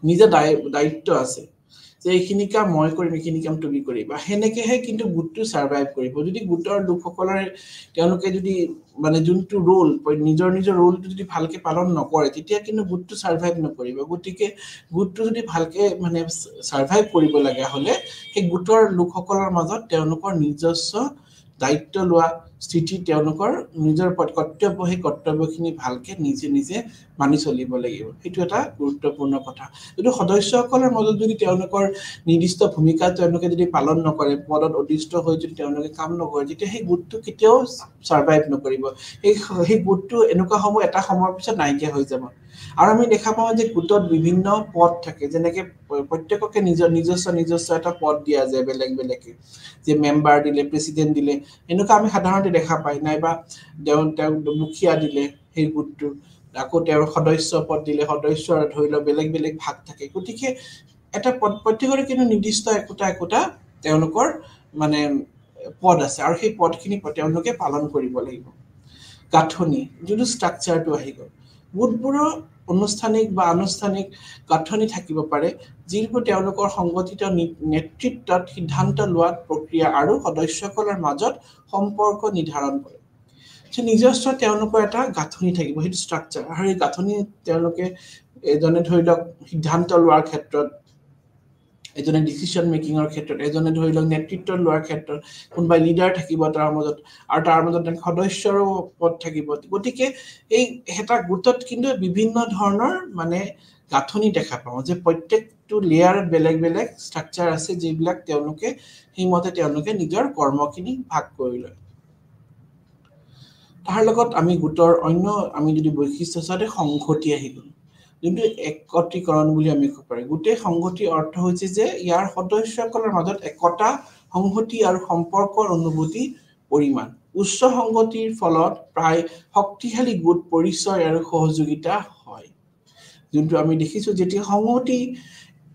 নিজা দায়িত্ব আছে যে এইখিনি কাম মই কৰিম এইখিনি কাম তুমি কৰিবা হেনেকেহে কিন্তু গোটটো সাৰ্ভাইভ কৰিব যদি গোটৰ লোকসকলৰ তেওঁলোকে যদি মানে যোনটো ৰোল নিজৰ ৰোলটো যদি ভালকে পালন নকৰে তেতিয়া কিন্তু গোটটো সাৰ্ভাইভ নকৰিব গতিকে গোটটো যদি ভালকে মানে সাৰ্ভাইভ কৰিব লাগা হলে সেই গোটৰ লোকসকলৰ মাজত তেওঁলোকৰ নিজস্ব দায়িত্ব লোৱা স্থিতি তেওঁলোকৰ নিজৰ কৰ্তব্যখিনি ভালকে নিজে মানি চলিব লাগিব হেতু এটা গুৰুত্বপূৰ্ণ কথা যদি সদস্যসকলৰ মাজত যদি তেওঁলোকৰ নিৰ্দিষ্ট ভূমিকা তেওঁলোকে যদি পালন নকৰে পদত অধিষ্ঠিত হৈ যদি তেওঁলোকে কাম নকৰে তেতিয়া সেই গোটটো কেতিয়াও সাৰ্ভাইভ নকৰিব এই গোটটো এনেকুৱা এটা সময়ৰ পিছত নাইকিয়া হৈ যাব আৰু আমি দেখা পাওঁ যে গোটত বিভিন্ন পদ থাকে যেনেকৈ প্ৰত্যেককে নিজস্ব এটা পদ দিয়া যায় বেলেগ যে মেম্বাৰ দিলে প্ৰেসিডেন্ট দিলে এনেকুৱা আমি সাধাৰণতে দেখা পাই নাইবা তেওঁ মুখিয়া দিলে সেই গোটটো আকৌ তেওঁৰ সদস্য পদ দিলে সদস্যৰ ধৰি লওক বেলেগ ভাগ থাকে গতিকে এটা প্ৰত্যেকৰে কিন্তু নিৰ্দিষ্ট একোটা তেওঁলোকৰ মানে পদ আছে আৰু সেই পদখিনি তেওঁলোকে পালন কৰিব লাগিব গাঁথনি যোনটো ষ্ট্ৰাকচাৰটো আহি গ'ল গোটবোৰৰ অনুষ্ঠানিক বা আনুষ্ঠানিক গাঁথনি থাকিব পাৰে যিবোৰ তেওঁলোকৰ সংগঠিত নেতৃত্বত সিদ্ধান্ত লোৱাত প্ৰক্ৰিয়া আৰু সদস্যসকলৰ মাজত সম্পৰ্ক নিৰ্ধাৰণ কৰে নিজস্ব তেওঁলোকৰ এটা গাঁথনি থাকিব সেইটো ষ্ট্ৰাকচাৰ আৰু এই গাঁথনি তেওঁলোকে এজনে ধৰি লওক সিদ্ধান্ত লোৱাৰ ক্ষেত্ৰত এজনে ডিসিশন মেকিংৰ ক্ষেত্ৰত এজনে ধৰি লওক নেতৃত্ব লোৱাৰ ক্ষেত্ৰত কোনবাই লিডাৰ থাকিব তাৰ মাজত আৰু তাৰ মাজত সদস্যৰো পদ থাকিব গতিকে এই এটা গোটত কিন্তু বিভিন্ন ধৰণৰ মানে গাঁথনি দেখা পাওঁ যে প্ৰত্যেকটো লেয়াৰত বেলেগ বেলেগ ষ্ট্ৰাকচাৰ আছে যিবিলাক তেওঁলোকে সেইমতে তেওঁলোকে নিজৰ কৰ্মখিনি ভাগ কৰি লয় তাৰ লগত আমি গোটৰ অন্য আমি যদি বৈশিষ্ট্য চাওঁতে সংহতি আহিব কিন্তু একত্ৰীকৰণ বুলি আমি ক'ব পাৰি গোটেই সংহতি অৰ্থ হৈছে যে ইয়াৰ সদস্যসকলৰ মাজত একতা সংহতি আৰু সম্পৰ্কৰ অনুভূতি পৰিমাণ উচ্চ সংগতিৰ ফলত প্ৰায় শক্তিশালী গোট পৰিচয় আৰু সহযোগিতা হয় যোনটো আমি দেখিছো যেতিয়া সংহতি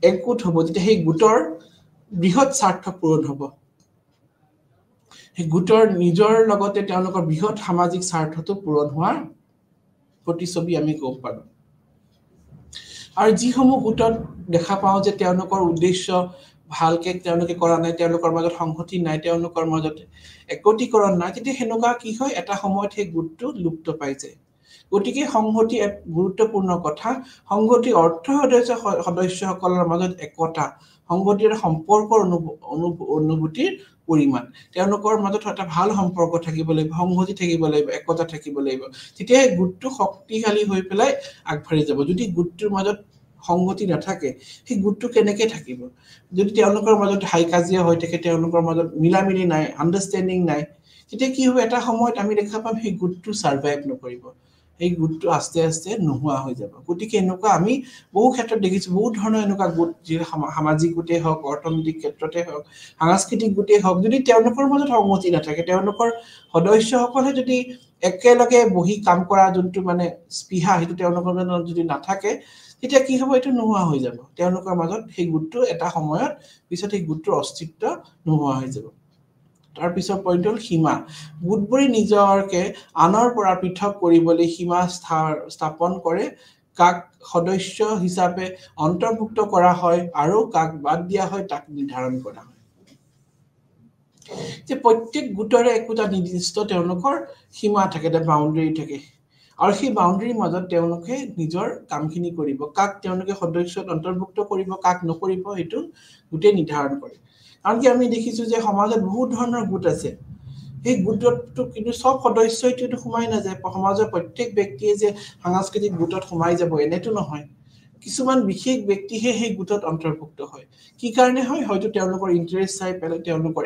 একগোট হ'ব তেতিয়া সেই গোটৰ বৃহৎ স্বাৰ্থ পূৰণ হ'ব সেই গোটৰ নিজৰ লগতে তেওঁলোকৰ বৃহৎ সামাজিক স্বাৰ্থটো পূৰণ হোৱাৰ প্ৰতিছবি আমি ক'ব পাৰোঁ আৰু যিসমূহ গোটত দেখা পাওঁ যে তেওঁলোকৰ উদ্দেশ্য ভালকে তেওঁলোকে কৰা নাই তেওঁলোকৰ মাজত সংহতি নাই তেওঁলোকৰ মাজত একত্ৰীকৰণ নাই তেতিয়া হেনেকুৱা কি হয় এটা সময়ত সেই গোটটো লুপ্ত পাই যায় গতিকে সংহতি এক গুৰুত্বপূৰ্ণ কথা সংহতি অৰ্থ সদস্যসকলৰ মাজত একতা সংগতিৰ সম্পৰ্কৰ অনুভূতিৰ পৰিমাণ তেওঁলোকৰ মাজত এটা ভাল সম্পৰ্ক থাকিব লাগিব সংহতি থাকিব লাগিব একতা থাকিব লাগিব তেতিয়া গোটটো শক্তিশালী হৈ পেলাই আগবাঢ়ি যাব যদি গোটটোৰ মাজত সংগতি নাথাকে সেই গোটটো কেনেকৈ থাকিব যদি তেওঁলোকৰ মাজত হাই কাজিয়া হৈ থাকে তেওঁলোকৰ মাজত মিলামিলি নাই আন্ডাৰষ্টেণ্ডিং নাই তেতিয়া কি হ'ব এটা সময়ত আমি দেখা পাম সেই গোটটো সাৰ্ভাইভ নকৰিব এই গোটটো আস্তে আস্তে নোহোৱা হৈ যাব গতিকে এনেকুৱা আমি বহু ক্ষেত্ৰত দেখিছো বহুত ধৰণৰ এনেকুৱা গোট যি সামাজিক গোটেই হওক অৰ্থনৈতিক ক্ষেত্ৰতে হওক সাংস্কৃতিক গোটেই হওক যদি তেওঁলোকৰ মাজত সংগতি নাথাকে তেওঁলোকৰ সদস্যসকলে যদি একেলগে বহি কাম কৰা যোনটো মানে স্পৃহা সেইটো তেওঁলোকৰ মাজত যদি নাথাকে তেতিয়া কি হ'ব এইটো নোহোৱা হৈ যাব তেওঁলোকৰ মাজত সেই গোটটো এটা সময়ত পিছত এই গোটটোৰ অস্তিত্ব নোহোৱা হৈ যাব তাৰ পিছৰ পইণ্ট হ'ল সীমা গোটবোৰে নিজৰকে আনৰ পৰা পৃথক কৰিবলৈ সীমা স্থাপন কৰে কাক সদস্য হিচাপে অন্তৰ্ভুক্ত কৰা হয় আৰু কাক বাদ দিয়া হয় তাক নিৰ্ধাৰণ কৰা হয় যে প্ৰত্যেক গোটৰে একোটা নিৰ্দিষ্ট তেওঁলোকৰ সীমা থাকে এটা বাউণ্ডাৰী থাকে আৰু সেই বাউণ্ডাৰীৰ মাজত তেওঁলোকে নিজৰ কামখিনি কৰিব কাক তেওঁলোকে সদস্যত অন্তৰ্ভুক্ত কৰিব কাক নকৰিব সেইটো গোটেই নিৰ্ধাৰণ কৰে কাৰণ কি আমি দেখিছো যে সমাজত বহুত ধৰণৰ গোট আছে এই গোটটো কিন্তু সব সদস্যইটো সোমাই নাযায় সমাজৰ প্ৰত্যেক ব্যক্তিয়ে যে সাংস্কৃতিক গোটত সোমাই যাব এনেটো নহয় কিছুমান বিশেষ ব্যক্তিহে সেই গোটত অন্তৰ্ভুক্ত হয় কি কাৰণে হয় হয়তো তেওঁলোকৰ ইন্টাৰেষ্ট চাই পেলাই তেওঁলোকৰ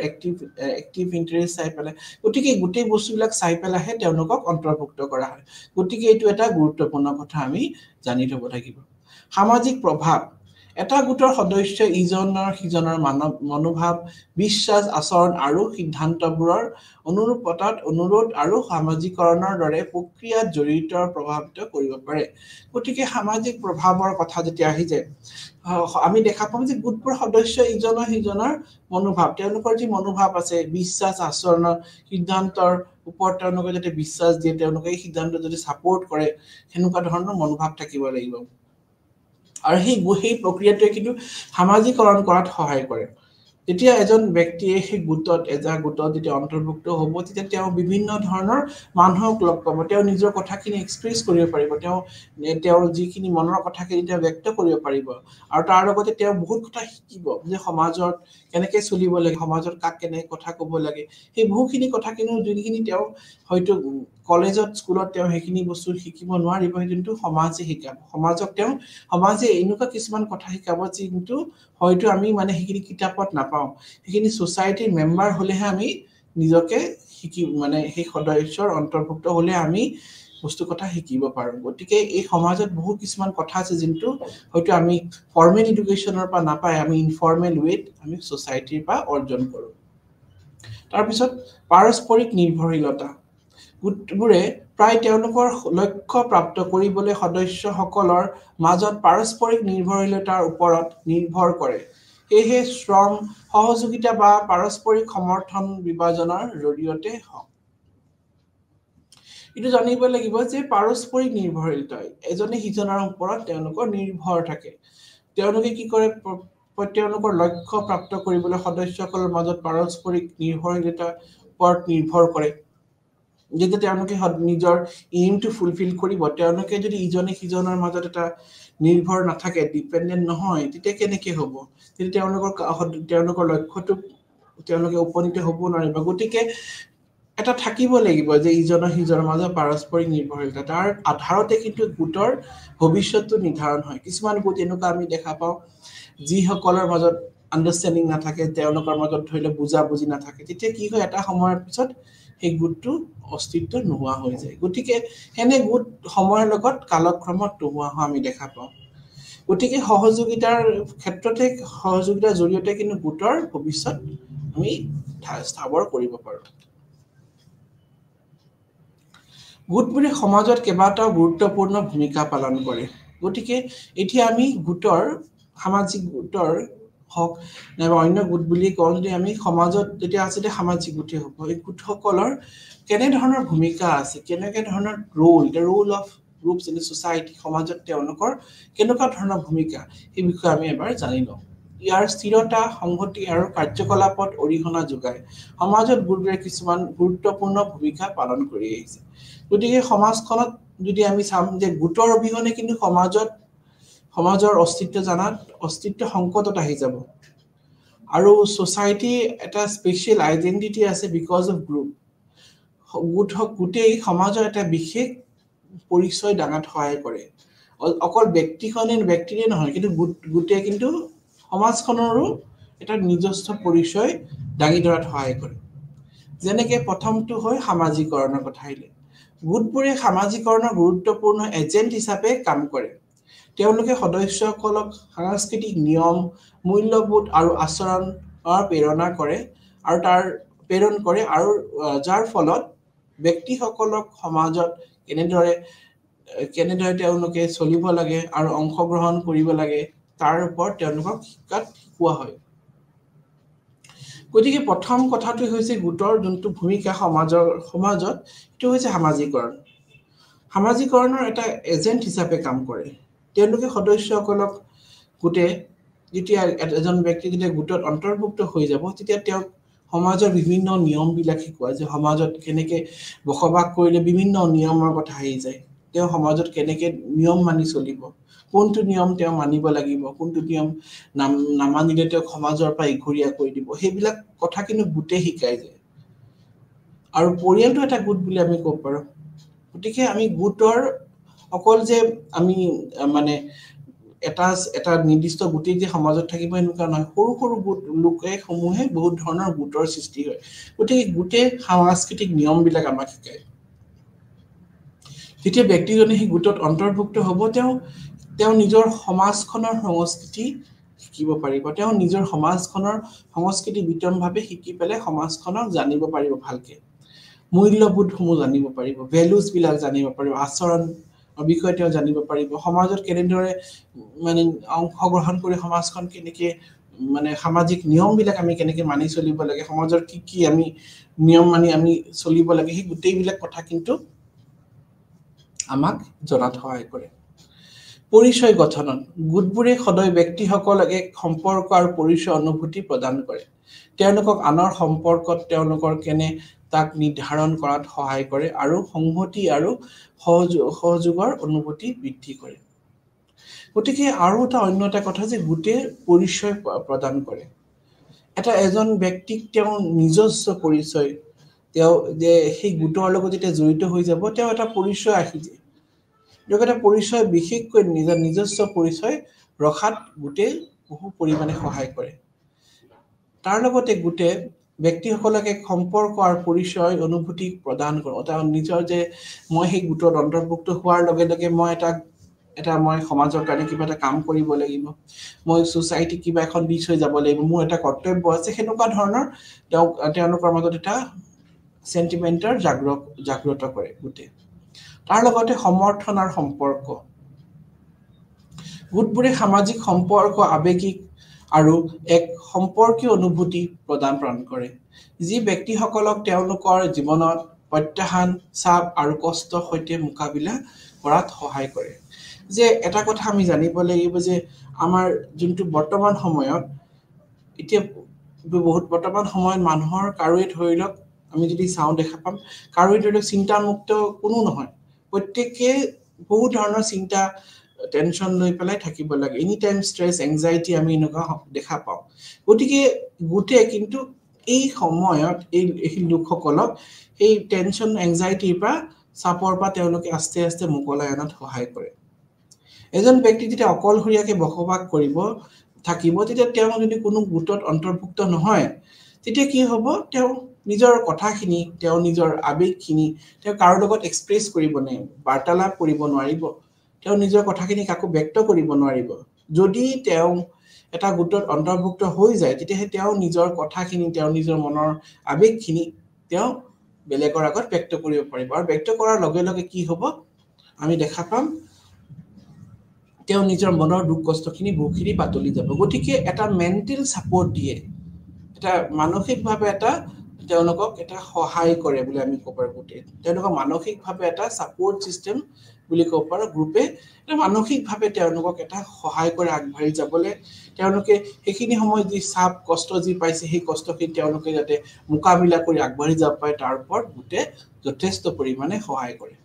এক্টিভ ইন্টাৰেষ্ট চাই পেলাই গতিকে গোটেই বস্তুবিলাক চাই পেলাইহে তেওঁলোকক অন্তৰ্ভুক্ত কৰা হয় গতিকে এইটো এটা গুৰুত্বপূৰ্ণ কথা আমি জানি থব লাগিব সামাজিক প্ৰভাৱ এটা গোটৰ সদস্য ইজনৰ সিজনৰ মনোভাৱ বিশ্বাস আচৰণ আৰু সিদ্ধান্তবোৰৰ অনুৰূপতাত অনুৰোধ আৰু সামাজিকৰণৰ দৰে প্ৰক্ৰিয়াত জড়িত প্ৰভাৱিত কৰিব পাৰে গতিকে সামাজিক প্ৰভাৱৰ কথা যেতিয়া আহি যায় আমি দেখা পাম যে গোটৰ সদস্য ইজনৰ সিজনৰ মনোভাৱ তেওঁলোকৰ যি মনোভাৱ আছে বিশ্বাস আচৰণৰ সিদ্ধান্তৰ ওপৰত তেওঁলোকে যদি বিশ্বাস দিয়ে তেওঁলোকে এই সিদ্ধান্ত যদি সাপোৰ্ট কৰে হেনেকুৱা ধৰণৰ মনোভাৱ থাকিব লাগিব আৰু সেই প্ৰক্ৰিয়াটোৱে কিন্তু সামাজিকৰণ কৰাত সহায় কৰে যেতিয়া এজন ব্যক্তিয়ে সেই গোটত যেতিয়া অন্তৰ্ভুক্ত হ'ব তেতিয়া তেওঁ বিভিন্ন ধৰণৰ মানুহক লগ পাব তেওঁ নিজৰ কথাখিনি এক্সপ্ৰেছ কৰিব পাৰিব তেওঁ যিখিনি মনৰ কথাখিনি তেওঁ ব্যক্ত কৰিব পাৰিব আৰু তাৰ লগতে তেওঁ বহুত কথা শিকিব যে সমাজত কেনেকৈ চলিব লাগে সমাজত কাক কেনেকৈ কথা ক'ব লাগে সেই বহুখিনি কথাখিনি যোনখিনি তেওঁ হয়তো কলেজত স্কুলত তেওঁ সেইখিনি বস্তু শিকিব নোৱাৰিব কিন্তু সমাজে শিকাব সমাজে এনেকুৱা কিছুমান কথা শিকাব কিন্তু হয়তো আমি মানে সেইখিনি কিতাপত নাপাওঁ সেইখিনি সোসাইটিৰ মেম্বাৰ হলেহে আমি নিজকে শিকি মানে সেই সদস্যৰ অন্তৰ্ভুক্ত হলে আমি বস্তু কথা শিকিব পাৰো গতিকে এই সমাজত বহু কিছুমান কথা আছে কিন্তু হয়তো আমি ফৰ্মেল এডুকেশ্যনৰ পৰা নাপাই আমি ইনফৰ্মেল ৱেত আমি সোসাইটিৰ পৰা অৰ্জন কৰো তাৰ পিছত পাৰস্পৰিক নিৰ্ভৰশীলতা গোটবোৰে প্ৰায় তেওঁলোকৰ লক্ষ্য প্ৰাপ্ত কৰিবলৈ সদস্যসকলৰ মাজত পাৰস্পৰিক নিৰ্ভৰশীলতাৰ ওপৰত নিৰ্ভৰ কৰে এহে শ্ৰম সহযোগিতা বা পাৰস্পৰিক সমৰ্থন বিভাজনৰ জৰিয়তে হয় ইটো জানিব লাগিব যে পাৰস্পৰিক নিৰ্ভৰশীলতা এজনে সিজনৰ ওপৰত তেওঁলোকৰ নিৰ্ভৰ থাকে তেওঁলোকে কি কৰে তেওঁলোকৰ লক্ষ্য প্ৰাপ্ত কৰিবলৈ সদস্যসকলৰ মাজত পাৰস্পৰিক নিৰ্ভৰশীলতাৰ ওপৰত নিৰ্ভৰ কৰে যেতিয়া তেওঁলোকে নিজৰ এইমটো ফুলফিল কৰিব তেওঁলোকে যদি ইজনে সিজনৰ মাজত এটা নিৰ্ভৰ নাথাকে ডিপেন্ডেন্ট নহয় তেতিয়া কেনেকৈ হ'ব তেতিয়া তেওঁলোকৰ লক্ষ্যটো তেওঁলোকে উপনীত হ'ব নোৱাৰিব গতিকে এটা থাকিব লাগিব যে ইজনৰ সিজনৰ মাজত পাৰস্পৰিক নিৰ্ভৰশীলতা তাৰ আধাৰতে কিন্তু গোটৰ ভৱিষ্যতটো নিৰ্ধাৰণ হয় কিছুমান গোট এনেকুৱা আমি দেখা পাওঁ যিসকলৰ মাজত আণ্ডাৰষ্টেণ্ডিং নাথাকে তেওঁলোকৰ মাজত ধৰি লওক বুজাবুজি নাথাকে তেতিয়া কি হয় এটা সময়ৰ পিছত সেই গোটটো অস্তিত্ব নোহোৱা হৈ যায় গতিকে এনে গোট সময়ৰ লগত কালক্ৰমত নোহোৱা হোৱা আমি দেখা পাওঁ গতিকে সহযোগিতাৰ ক্ষেত্ৰতে সহযোগিতাৰ জৰিয়তে কিন্তু গোটৰ ভৱিষ্যত আমি স্থাৱৰ কৰিব পাৰোঁ গোটবোৰে সমাজত কেইবাটাও গুৰুত্বপূৰ্ণ ভূমিকা পালন কৰে গতিকে এতিয়া আমি গোটৰ সামাজিক গোটৰ হওক নাইবা অন্য গোট বুলি কওঁ যদি আমি সমাজত যেতিয়া আচলতে সামাজিক গোটেই হ'ব এই গোটসকলৰ কেনেধৰণৰ ভূমিকা আছে কেনেকৈ ধৰণৰ roll of groups in society সমাজত তেওঁলোকৰ কেনেকুৱা ধৰণৰ ভূমিকা এই বিষয়ে আমি এবাৰ জানি লওঁ ইয়াৰ স্থিৰতা সংহতি আৰু কাৰ্যকলাপত অৰিহণা যোগায় সমাজত গোটবোৰে কিছুমান গুৰুত্বপূৰ্ণ ভূমিকা পালন কৰি আহিছে গতিকে সমাজখনত যদি আমি চাম যে গোটৰ অবিহনে কিন্তু সমাজৰ অস্তিত্ব সংকটত আহি যাব আৰু সোসাইটি এটা স্পেচিয়েল আইডেন্টিটি আছে বিকজ অফ গ্ৰুপ গোটেই সমাজৰ এটা বিশেষ পৰিচয় দাঙাত সহায় কৰে অকল ব্যক্তিৰে নহয় কিন্তু গোটে কিন্তু সমাজখনৰো এটা নিজস্ব পৰিচয় দাঙি ধৰাত সহায় কৰে যেনেকৈ প্ৰথমটো হয় সামাজিকৰণৰ কথা আহিলে গোটবোৰে সামাজিকৰণৰ গুৰুত্বপূৰ্ণ এজেণ্ট হিচাপে কাম কৰে তেওঁলোকে সদস্যসকলক সাংস্কৃতিক নিয়ম মূল্যবোধ আৰু আচৰণৰ প্ৰেৰণ কৰে আৰু যাৰ ফলত ব্যক্তিসকলক সমাজত কেনেদৰে তেওঁলোকে চলিব লাগে আৰু অংশগ্ৰহণ কৰিব লাগে তাৰ ওপৰত তেওঁলোকক শিকোৱা হয় গতিকে প্ৰথম কথাটো হৈছে গোটৰ যোনটো ভূমিকা সমাজত সেইটো হৈছে সামাজিকৰণৰ এটা এজেণ্ট হিচাপে কাম কৰে তেওঁলোকে সদস্যসকলক যেতিয়া এজন ব্যক্তি যেতিয়া গোটত অন্তৰ্ভুক্ত হৈ যাব তেতিয়া তেওঁক সমাজৰ বিভিন্ন নিয়মবিলাক শিকোৱা যে সমাজত কেনেকৈ বসবাস কৰিলে বিভিন্ন নিয়মৰ কথা আহি যায় তেওঁ সমাজত কেনেকৈ নিয়ম মানি চলিব কোনটো নিয়ম তেওঁ মানিব লাগিব কোনটো নিয়ম নামানিলে তেওঁক সমাজৰ পৰা ইঘৰীয়া কৰি দিব সেইবিলাক কথা কিন্তু গোটে শিকাই যায় আৰু পৰিয়ালটো এটা গোট বুলি আমি ক'ব পাৰোঁ গতিকে আমি গোটৰ অকল যে আমি মানে এটা নিৰ্দিষ্ট গোটেই যে সমাজত থাকিব এনেকুৱা নহয় সৰু সমূহে বহুত ধৰণৰ গোটৰ সৃষ্টি হয় গতিকে গোটেই সাংস্কৃতিক নিয়মবিলাক আমাক শিকায় যেতিয়া ব্যক্তিজনে সেই গোটত অন্তৰ্ভুক্ত হ'ব তেওঁ নিজৰ সমাজখনৰ সংস্কৃতি শিকিব পাৰিব তেওঁ নিজৰ সমাজখনৰ সংস্কৃতি বিতংভাৱে শিকি পেলাই সমাজখনক জানিব পাৰিব ভালকে মূল্যবোধসমূহ জানিব পাৰিব ভেলুজবিলাক জানিব পাৰিব আচৰণ বিষয়ে তেওঁ জানিব পাৰিব সমাজত কেনেদৰে মানে অংশগ্ৰহণ কৰি সমাজখন কেনেকৈ মানে সামাজিক নিয়মবিলাক আমি কেনেকৈ মানি চলিব লাগে সমাজৰ কি আমি নিয়ম মানি আমি চলিব লাগে সেই গোটেইবিলাক কথা কিন্তু আমাক জনাত সহায় কৰে পৰিচয় গঠনত গোটবোৰে সদয় ব্যক্তিসকলক এক সম্পৰ্ক আৰু পৰিচয় অনুভূতি প্ৰদান কৰে তেওঁলোকক আনৰ সম্পৰ্কত তেওঁলোকৰ তাক নিৰ্ধাৰণ কৰাত সহায় কৰে আৰু সংহতি আৰু সহযোগৰ অনুভূতি বৃদ্ধি কৰে গতিকে আৰু অন্য এটা কথা যে গোটে পৰিচয় প্ৰদান কৰে এজন ব্যক্তিক তেওঁ নিজস্ব পৰিচয় তেওঁ যে সেই গোটৰ লগত যেতিয়া জড়িত হৈ যাব তেওঁ এটা পৰিচয় আহি যায় এটা পৰিচয় বিশেষকৈ নিজস্ব পৰিচয় ৰখাত গোটে বহু পৰিমাণে সহায় কৰে তাৰ লগতে গোটে ব্যক্তিসকলক এক সম্পৰ্ক আৰু পৰিচয় অনুভূতি প্ৰদান কৰে নিজৰ যে মই সেই গোটত অন্তৰ্ভুক্ত হোৱাৰ লগে লগে মই মই সমাজৰ কাৰণে কিবা এটা কাম কৰিব লাগিব মই সোসাইটি কিবা এখন দি থৈ যাব লাগিব মোৰ এটা কৰ্তব্য আছে সেনেকুৱা ধৰণৰ তেওঁলোকৰ মাজত এটা সেন্টিমেন্টৰ জাগ্ৰত কৰে গোটে তাৰ লগতে সমৰ্থন আৰু সম্পৰ্ক গোটবোৰে সামাজিক সম্পৰ্ক আবেগিক আৰু এক সম্পৰ্কীয় অনুভূতি প্ৰদান কৰে যি ব্যক্তিসকলক তেওঁলোকৰ জীৱনত প্ৰত্যাহ্বান চাপ আৰু কষ্টৰ সৈতে মোকাবিলা কৰাত সহায় কৰে যে এটা কথা আমি জানিব লাগিব যে আমাৰ যোনটো বৰ্তমান সময়ত মানুহৰ কাৰোৱে ধৰি লওক আমি যদি চাওঁ দেখা পাম কাৰোৱে ধৰি লওক চিন্তামুক্ত কোনো নহয় প্ৰত্যেককে বহু ধৰণৰ চিন্তা টেনশন লৈ পেলাই থাকিব লাগে এনি টাইম ষ্ট্ৰেছ এংজাইটি আমি এনেকুৱা দেখা পাওঁ গতিকে গুটে কিন্তু এই সময়ত এই লোকসকলক এই টেনশন এংজাইটিৰ পৰা চাপৰ পৰা তেওঁলোকে আস্তে আস্তে মুকলাই আনাত সহায় কৰে এজন ব্যক্তি যেতিয়া অকলশৰীয়াকৈ বসবাস কৰিব থাকিব তেতিয়া তেওঁ যদি কোনো গোটত অন্তৰ্ভুক্ত নহয় তেতিয়া কি হ'ব তেওঁ নিজৰ কথাখিনি তেওঁ নিজৰ আবেগখিনি তেওঁ কাৰো লগত এক্সপ্ৰেছ কৰিব নোৱাৰিব বাৰ্তালাপ কৰিব নোৱাৰিব তেওঁ নিজৰ কথাখিনি কাকো ব্যক্ত কৰিব নোৱাৰিব যদি তেওঁ এটা গোটত অন্তৰ্ভুক্ত হৈ যায় তেতিয়া তেওঁ নিজৰ কথাখিনি তেওঁ নিজৰ মনৰ আবেগখিনি তেওঁ বেলেগৰ আগত ব্যক্ত কৰিব পাৰিব আৰু ব্যক্ত কৰাৰ লগে লগে কি হ'ব আমি দেখা পাম তেওঁ নিজৰ মনৰ দুখ কষ্টখিনি বহুখিনি পাতলি যাব গতিকে এটা মেণ্টেল সাপোৰ্ট দিয়ে এটা মানসিকভাৱে এটা তেওঁলোকক এটা সহায় কৰে বুলি আমি ক'ব পাৰো তেওঁলোকক মানসিকভাৱে এটা সাপোৰ্ট সিস্টেম বুলি ক'ব পাৰো গ্ৰুপে মানসিকভাৱে তেওঁলোকক এটা সহায় কৰে আগবাঢ়ি যাবলৈ তেওঁলোকে সেইখিনি সময় যি চাপ কষ্ট যি পাইছে সেই কষ্টখিনি তেওঁলোকে যাতে মোকাবিলা কৰি আগবাঢ়ি যাব পাৰে তাৰ ওপৰত গুটে যথেষ্ট পৰিমাণে সহায় কৰে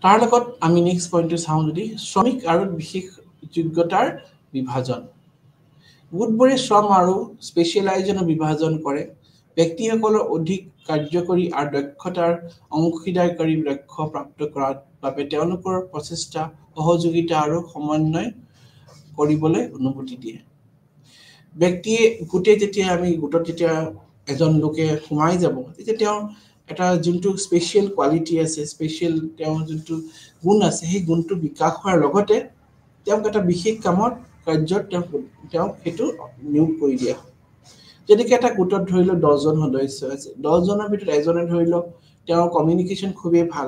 তাৰ লগত আমি নেক্সট পইণ্টটো চাওঁ যদি শ্ৰমিক আৰু বিশেষ যোগ্যতাৰ বিভাজন গোটবোৰে শ্ৰম আৰু স্পেচিয়েলাইজেশ্যনৰ বিভাজন কৰে ব্যক্তিসকলৰ অধিক কাৰ্যকৰী আৰু দক্ষতাৰ অংশীদাৰকাৰী লক্ষ্য প্ৰাপ্ত কৰাৰ বাবে তেওঁলোকৰ প্ৰচেষ্টা সহযোগিতা আৰু সমন্বয় কৰিবলৈ অনুমতি দিয়ে ব্যক্তিয়ে গোটে যেতিয়া আমি গোটত যেতিয়া এজন লোকে সোমাই যাব তেতিয়া তেওঁ এটা যোনটো স্পেশাল কোৱালিটি আছে স্পেশাল তেওঁ যোনটো গুণ আছে সেই গুণটো বিকাশ হোৱাৰ লগতে তেওঁক এটা বিশেষ কামত কাৰ্যত তেওঁ হেতু নিয়োগ কৰি দিয়া যেনেকৈ এটা গোটত ধৰি লওক 10 জন সদস্য আছে 10 জনৰ ভিতৰত এজনে ধৰি লওক তেওঁৰ কমিউনিকেশ্যন খুবেই ভাল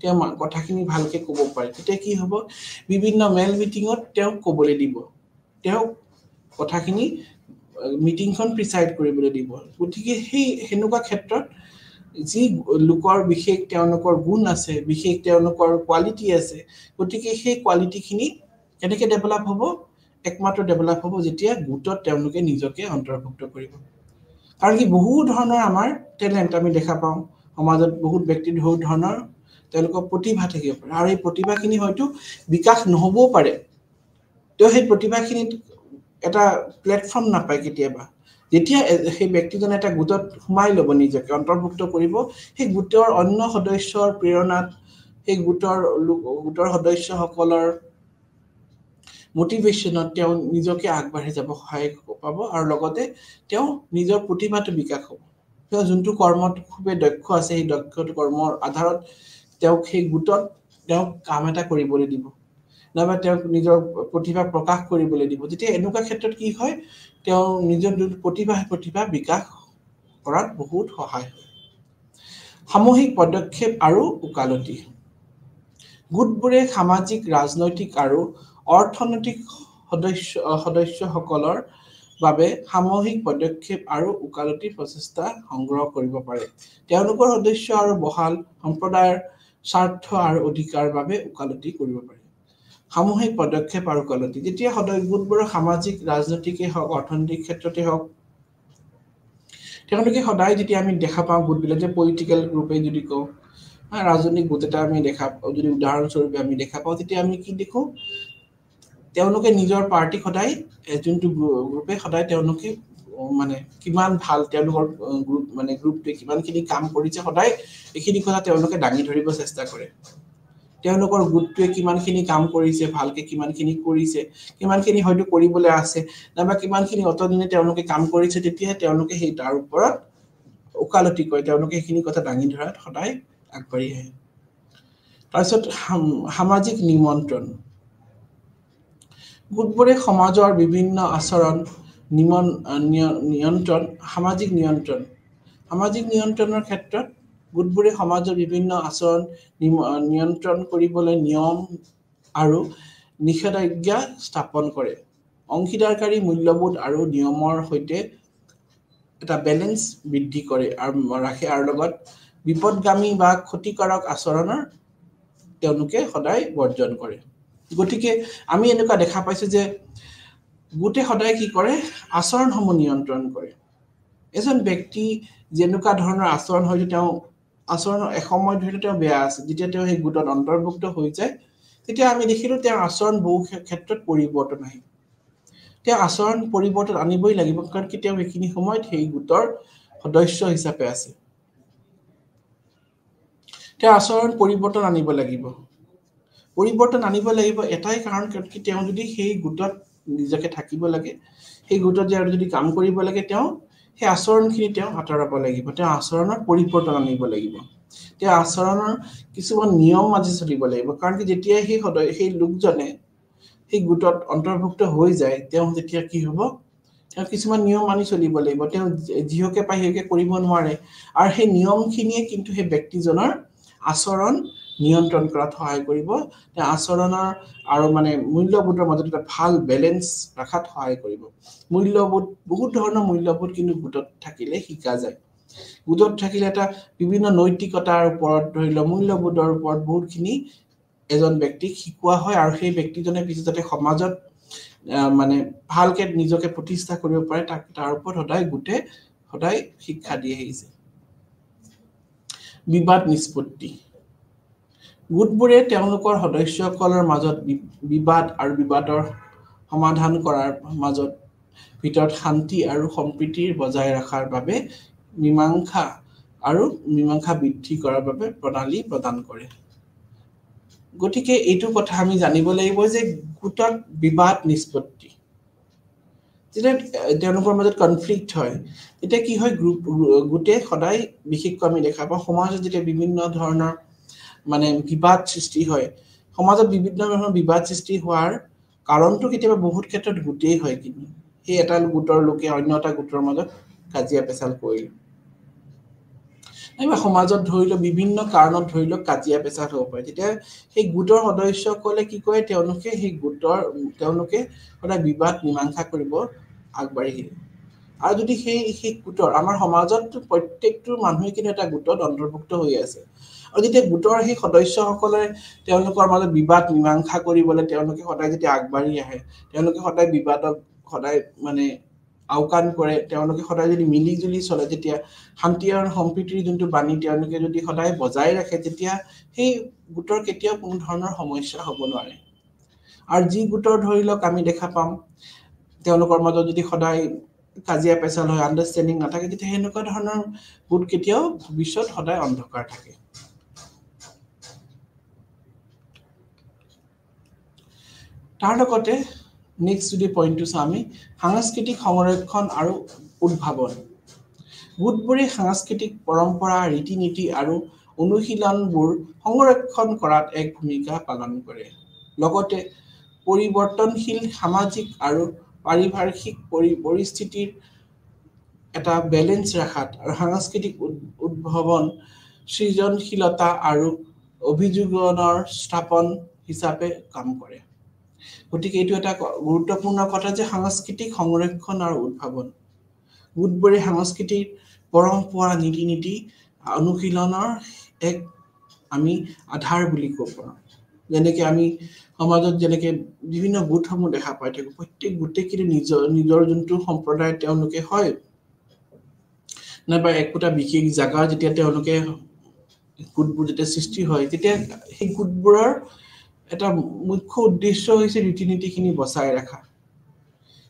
তেওঁ কথাখিনি ভালকে ক'ব পাৰে তেতিয়া কি হ'ব বিভিন্ন মেল মিটিঙত তেওঁ ক'বলৈ দিব তেওঁ কথাখিনি মিটিংখন প্ৰিসাইড কৰিবলৈ দিব গতিকে সেই হেনুকা ক্ষেত্ৰত যি লোকৰ বিশেষ তেওঁলোকৰ গুণ আছে বিশেষ তেওঁলোকৰ কোৱালিটি আছে গতিকে সেই কোৱালিটিখিনি কেনেকৈ ডেভেলপ হ'ব একমাত্ৰ ডেভেলপ হ'ব যেতিয়া গোটত তেওঁলোকে নিজকে অন্তৰ্ভুক্ত কৰিব কাৰণ কি বহু ধৰণৰ আমাৰ টেলেন্ট আমি দেখা পাওঁ সমাজত বহুত ব্যক্তিৰ বহুত ধৰণৰ তেওঁলোকৰ প্ৰতিভা থাকিব পাৰে আৰু এই প্ৰতিভাখিনি হয়তো বিকাশ নহবও পাৰে তো সেই প্ৰতিভাখিনি এটা প্লেটফৰ্ম নাপায় কেতিয়াবা যেতিয়া সেই ব্যক্তিজনে এটা গোটত সোমাই ল'ব নিজকে অন্তৰ্ভুক্ত কৰিব সেই গোটৰ অন্য সদস্যৰ প্ৰেৰণাত সেই গোটৰ সদস্যসকলৰ মোটিভেশ্যনত তেওঁ নিজকে আগবাঢ়ি যাব সহায় পাব আৰু লগতে তেওঁ নিজৰ প্ৰতিভাটো বিকাশ হ'ব তেওঁ যোনটো কৰ্মত খুবেই দক্ষ আছে সেই দক্ষটো কৰ্মৰ আধাৰত তেওঁ সেই গোটত তেওঁ কাম এটা কৰিবলৈ দিব নাবা তেওঁ নিজৰ প্ৰতিভা প্ৰকাশ কৰিবলৈ দিব যেতিয়া এনেকুৱা ক্ষেত্ৰত কি হয় তেওঁ নিজৰ প্ৰতিভা বিকাশ কৰাত বহুত সহায় হয় সামূহিক পদক্ষেপ আৰু উকালতি গোটবোৰে সামাজিক ৰাজনৈতিক আৰু অৰ্থনৈতিক সদস্যসকলৰ বাবে সামূহিক পদক্ষেপ আৰু উকালতি প্ৰচেষ্টা সংগ্ৰহ কৰিব পাৰে তেওঁলোকৰ সদস্য আৰু বহাল সম্প্ৰদায়ৰ স্বাৰ্থ আৰু অধিকাৰ বাবে উকালতি কৰিব পাৰে সামূহিক পদক্ষেপ আৰু উকালতি যেতিয়া গোটবোৰৰ সামাজিক ৰাজনৈতিকে হওক অৰ্থনৈতিক ক্ষেত্ৰতে হওক তেওঁলোকে সদায় যেতিয়া আমি দেখা পাওঁ গোটবিলাক যে পলিটিকেল গ্ৰুপে যদি কওঁ ৰাজনৈতিক গোট এটা আমি দেখা যদি উদাহৰণস্বৰূপে আমি দেখা পাওঁ তেতিয়া আমি কি দেখো তেওঁলোকে নিজৰ পাৰ্টি সদায় যোনটো গ্ৰুপে সদায় তেওঁলোকে মানে কিমান ভাল তেওঁলোকৰ গ্ৰুপ মানে গ্ৰুপটোৱে কিমানখিনি কাম কৰিছে সদায় এইখিনি কথা তেওঁলোকে দাঙি ধৰিব চেষ্টা কৰে তেওঁলোকৰ গোটটোৱে কিমানখিনি কাম কৰিছে ভালকে কিমানখিনি কৰিছে কিমানখিনি হয়তো কৰিবলৈ আছে নাবা কিমানখিনি অতদিনে তেওঁলোকে কাম কৰিছে তেতিয়া তেওঁলোকে সেই তাৰ ওপৰত উকালতি কৰে তেওঁলোকে এইখিনি কথা দাঙি ধৰাত সদায় আগবাঢ়ি আহে তাৰপিছত সামাজিক নিমন্ত্ৰণ গোটবোৰে সমাজৰ বিভিন্ন আচৰণ নিয়ন্ত্ৰণ সামাজিক নিয়ন্ত্ৰণৰ ক্ষেত্ৰত গোটবোৰে সমাজৰ বিভিন্ন আচৰণ নিয়ন্ত্ৰণ কৰিবলৈ নিয়ম আৰু নিষেধাজ্ঞা স্থাপন কৰে অংশীদাৰকাৰী মূল্যবোধ আৰু নিয়মৰ সৈতে এটা বেলেন্স বৃদ্ধি কৰে আৰু ৰাখে আৰু লগত বিপদগামী বা ক্ষতিকাৰক আচৰণৰ তেওঁলোকে সদায় বৰ্জন কৰে গতিকে আমি এনেকুৱা দেখা পাইছো যে গোটে সদায় কি কৰে আচৰণসমূহ নিয়ন্ত্ৰণ কৰে এজন ব্যক্তি যেনেকুৱা ধৰণৰ আচৰণ হয়তো তেওঁ আচৰণ এসময় ধৰি তেওঁ বেয়া আছিল যেতিয়া তেওঁ সেই গোটত অন্তৰ্ভুক্ত হৈ যায় তেতিয়া আমি দেখিলো তেওঁৰ আচৰণ বহু ক্ষেত্ৰত পৰিৱৰ্তন আহে তেওঁ আচৰণ পৰিৱৰ্তন আনিবই লাগিব কাৰণ কি তেওঁ এইখিনি সময়ত সেই গোটৰ সদস্য হিচাপে আছে তেওঁ আচৰণ পৰিৱৰ্তন আনিব লাগিব এটাই কাৰণ কি তেওঁ যদি সেই গোটত নিজকে থাকিব লাগে সেই গোটত যদি কাম কৰিব লাগে তেওঁ সেই আচৰণখিনি তেওঁ আঁতৰাব লাগিব তেওঁ আচৰণৰ পৰিৱৰ্তন আনিব লাগিব তেওঁ আচৰণৰ কিছুমান নিয়ম মানি চলিব লাগিব কাৰণ কি যেতিয়া সেই লোকজনে সেই গোটত অন্তৰ্ভুক্ত হৈ যায় তেওঁ যেতিয়া কি হ'ব তেওঁ কিছুমান নিয়ম মানি চলিব লাগিব তেওঁ যিহকে পায় সেইকে কৰিব নোৱাৰে আৰু সেই নিয়মখিনিয়ে কিন্তু সেই ব্যক্তিজনৰ আচৰণ নিয়ন্ত্ৰণ কৰাত সহায় কৰিব তেওঁ আচৰণৰ আৰু মানে মূল্যবোধৰ মাজত এটা ভাল বেলেন্স ৰাখাত সহায় কৰিব মূল্যবোধ বহুত ধৰণৰ মূল্যবোধ কিন্তু গোটত থাকিলে শিকা যায় গোটত থাকিলে এটা বিভিন্ন নৈতিকতাৰ ওপৰত ধৰি লওক মূল্যবোধৰ ওপৰত বহুতখিনি এজন ব্যক্তিক শিকোৱা হয় আৰু সেই ব্যক্তিজনে পিছত যাতে সমাজত মানে ভালকে নিজকে প্ৰতিষ্ঠা কৰিব পাৰে তাৰ ওপৰত সদায় শিক্ষা দি আহিছে বিবাদ নিষ্পত্তি গোটবোৰে তেওঁলোকৰ সদস্যসকলৰ মাজত বিবাদ আৰু বিবাদৰ সমাধান কৰাৰ মাজত ভিতৰত শান্তি আৰু সম্প্ৰীতিৰ বজাই ৰখাৰ বাবে মীমাংসা বৃদ্ধি কৰাৰ বাবে প্ৰণালী প্ৰদান কৰে গতিকে এইটো কথা আমি জানিব লাগিব যে গোটত বিবাদ নিষ্পত্তি যেতিয়া তেওঁলোকৰ মাজত কনফ্লিক্ট হয় তেতিয়া কি হয় গোটে সদায় বিশেষকৈ আমি দেখা পাওঁ সমাজত যেতিয়া বিভিন্ন ধৰণৰ মানে বিবাদ সৃষ্টি হয় সমাজত বিভিন্ন ধৰণৰ বিবাদ সৃষ্টি হোৱাৰ কাৰণটো কেতিয়াবা বহুত ক্ষেত্ৰত গোটেই হয় কিন্তু সেই এটা গোটৰ লোকে অন্য এটা গোটৰ মাজত কাজিয়া পেচাল কৰিল নাইবা সমাজত ধৰি লওক বিভিন্ন কাৰণত ধৰি লওক কাজিয়া পেচাল হ'ব পাৰে তেতিয়া সেই গোটৰ সদস্যসকলে কি কৰে তেওঁলোকে সদায় বিবাদ মীমাংসা কৰিব আগবাঢ়ি আহিল আৰু যদি সেই গোটৰ আমাৰ সমাজত প্ৰত্যেকটো মানুহে কিন্তু এটা গোটত অন্তৰ্ভুক্ত হৈ আছে আৰু যেতিয়া গোটৰ সেই সদস্যসকলে তেওঁলোকৰ মাজত বিবাদ মীমাংসা কৰিবলৈ তেওঁলোকে সদায় যেতিয়া আগবাঢ়ি আহে তেওঁলোকে সদায় বিবাদক সদায় মানে আওকাণ কৰে তেওঁলোকে সদায় যদি মিলি জুলি চলে তেতিয়া শান্তি আৰু সম্প্ৰীতিৰ যোনটো বাণী তেওঁলোকে যদি সদায় বজাই ৰাখে তেতিয়া সেই গোটৰ কেতিয়াও কোনো ধৰণৰ সমস্যা হ'ব নোৱাৰে আৰু যি গোটৰ ধৰি লওক আমি দেখা পাম তেওঁলোকৰ মাজত যদি সদায় কাজিয়া পেচাল হয় আণ্ডাৰষ্টেণ্ডিং নাথাকে তেতিয়া সেনেকুৱা ধৰণৰ গোট কেতিয়াও ভৱিষ্যত সদায় অন্ধকাৰ থাকে তাৰ লগতে নেক্সট যদি পইণ্টটো চাওঁ আমি সাংস্কৃতিক সংৰক্ষণ আৰু উদ্ভাৱন গোটবোৰে সাংস্কৃতিক পৰম্পৰা ৰীতি নীতি আৰু অনুশীলনবোৰ সংৰক্ষণ কৰাত এক ভূমিকা পালন কৰে লগতে পৰিৱৰ্তনশীল সামাজিক আৰু পাৰিপাৰ্শ্বিক পৰিস্থিতিৰ এটা বেলেন্স ৰাখাত আৰু সাংস্কৃতিক উদ্ভাৱন সৃজনশীলতা আৰু অভিযোগনৰ স্থাপন হিচাপে কাম কৰে গতিকে এইটো এটা গুৰুত্বপূৰ্ণ কথা যে সাংস্কৃতিক সংৰক্ষণ আৰু উদ্ভাৱন গোটবোৰে সাংস্কৃতিক পৰম্পৰা নীতি নীতি অনুশীলনৰ এক আমি আধাৰ বুলি ক'ব পাৰোঁ যেনেকৈ আমি সমাজত যেনেকৈ বিভিন্ন গোটসমূহ দেখা পাই থাকোঁ প্ৰত্যেক গোটে কিন্তু নিজৰ যোনটো সম্প্ৰদায় তেওঁলোকে হয় নাইবা একোটা বিশেষ জাগা যেতিয়া তেওঁলোকে গোটবোৰ যেতিয়া সৃষ্টি হয় তেতিয়া সেই গোটবোৰৰ এটা মুখ্য উদ্দেশ্য হৈছে ৰীতি নীতিখিনি বচাই ৰখা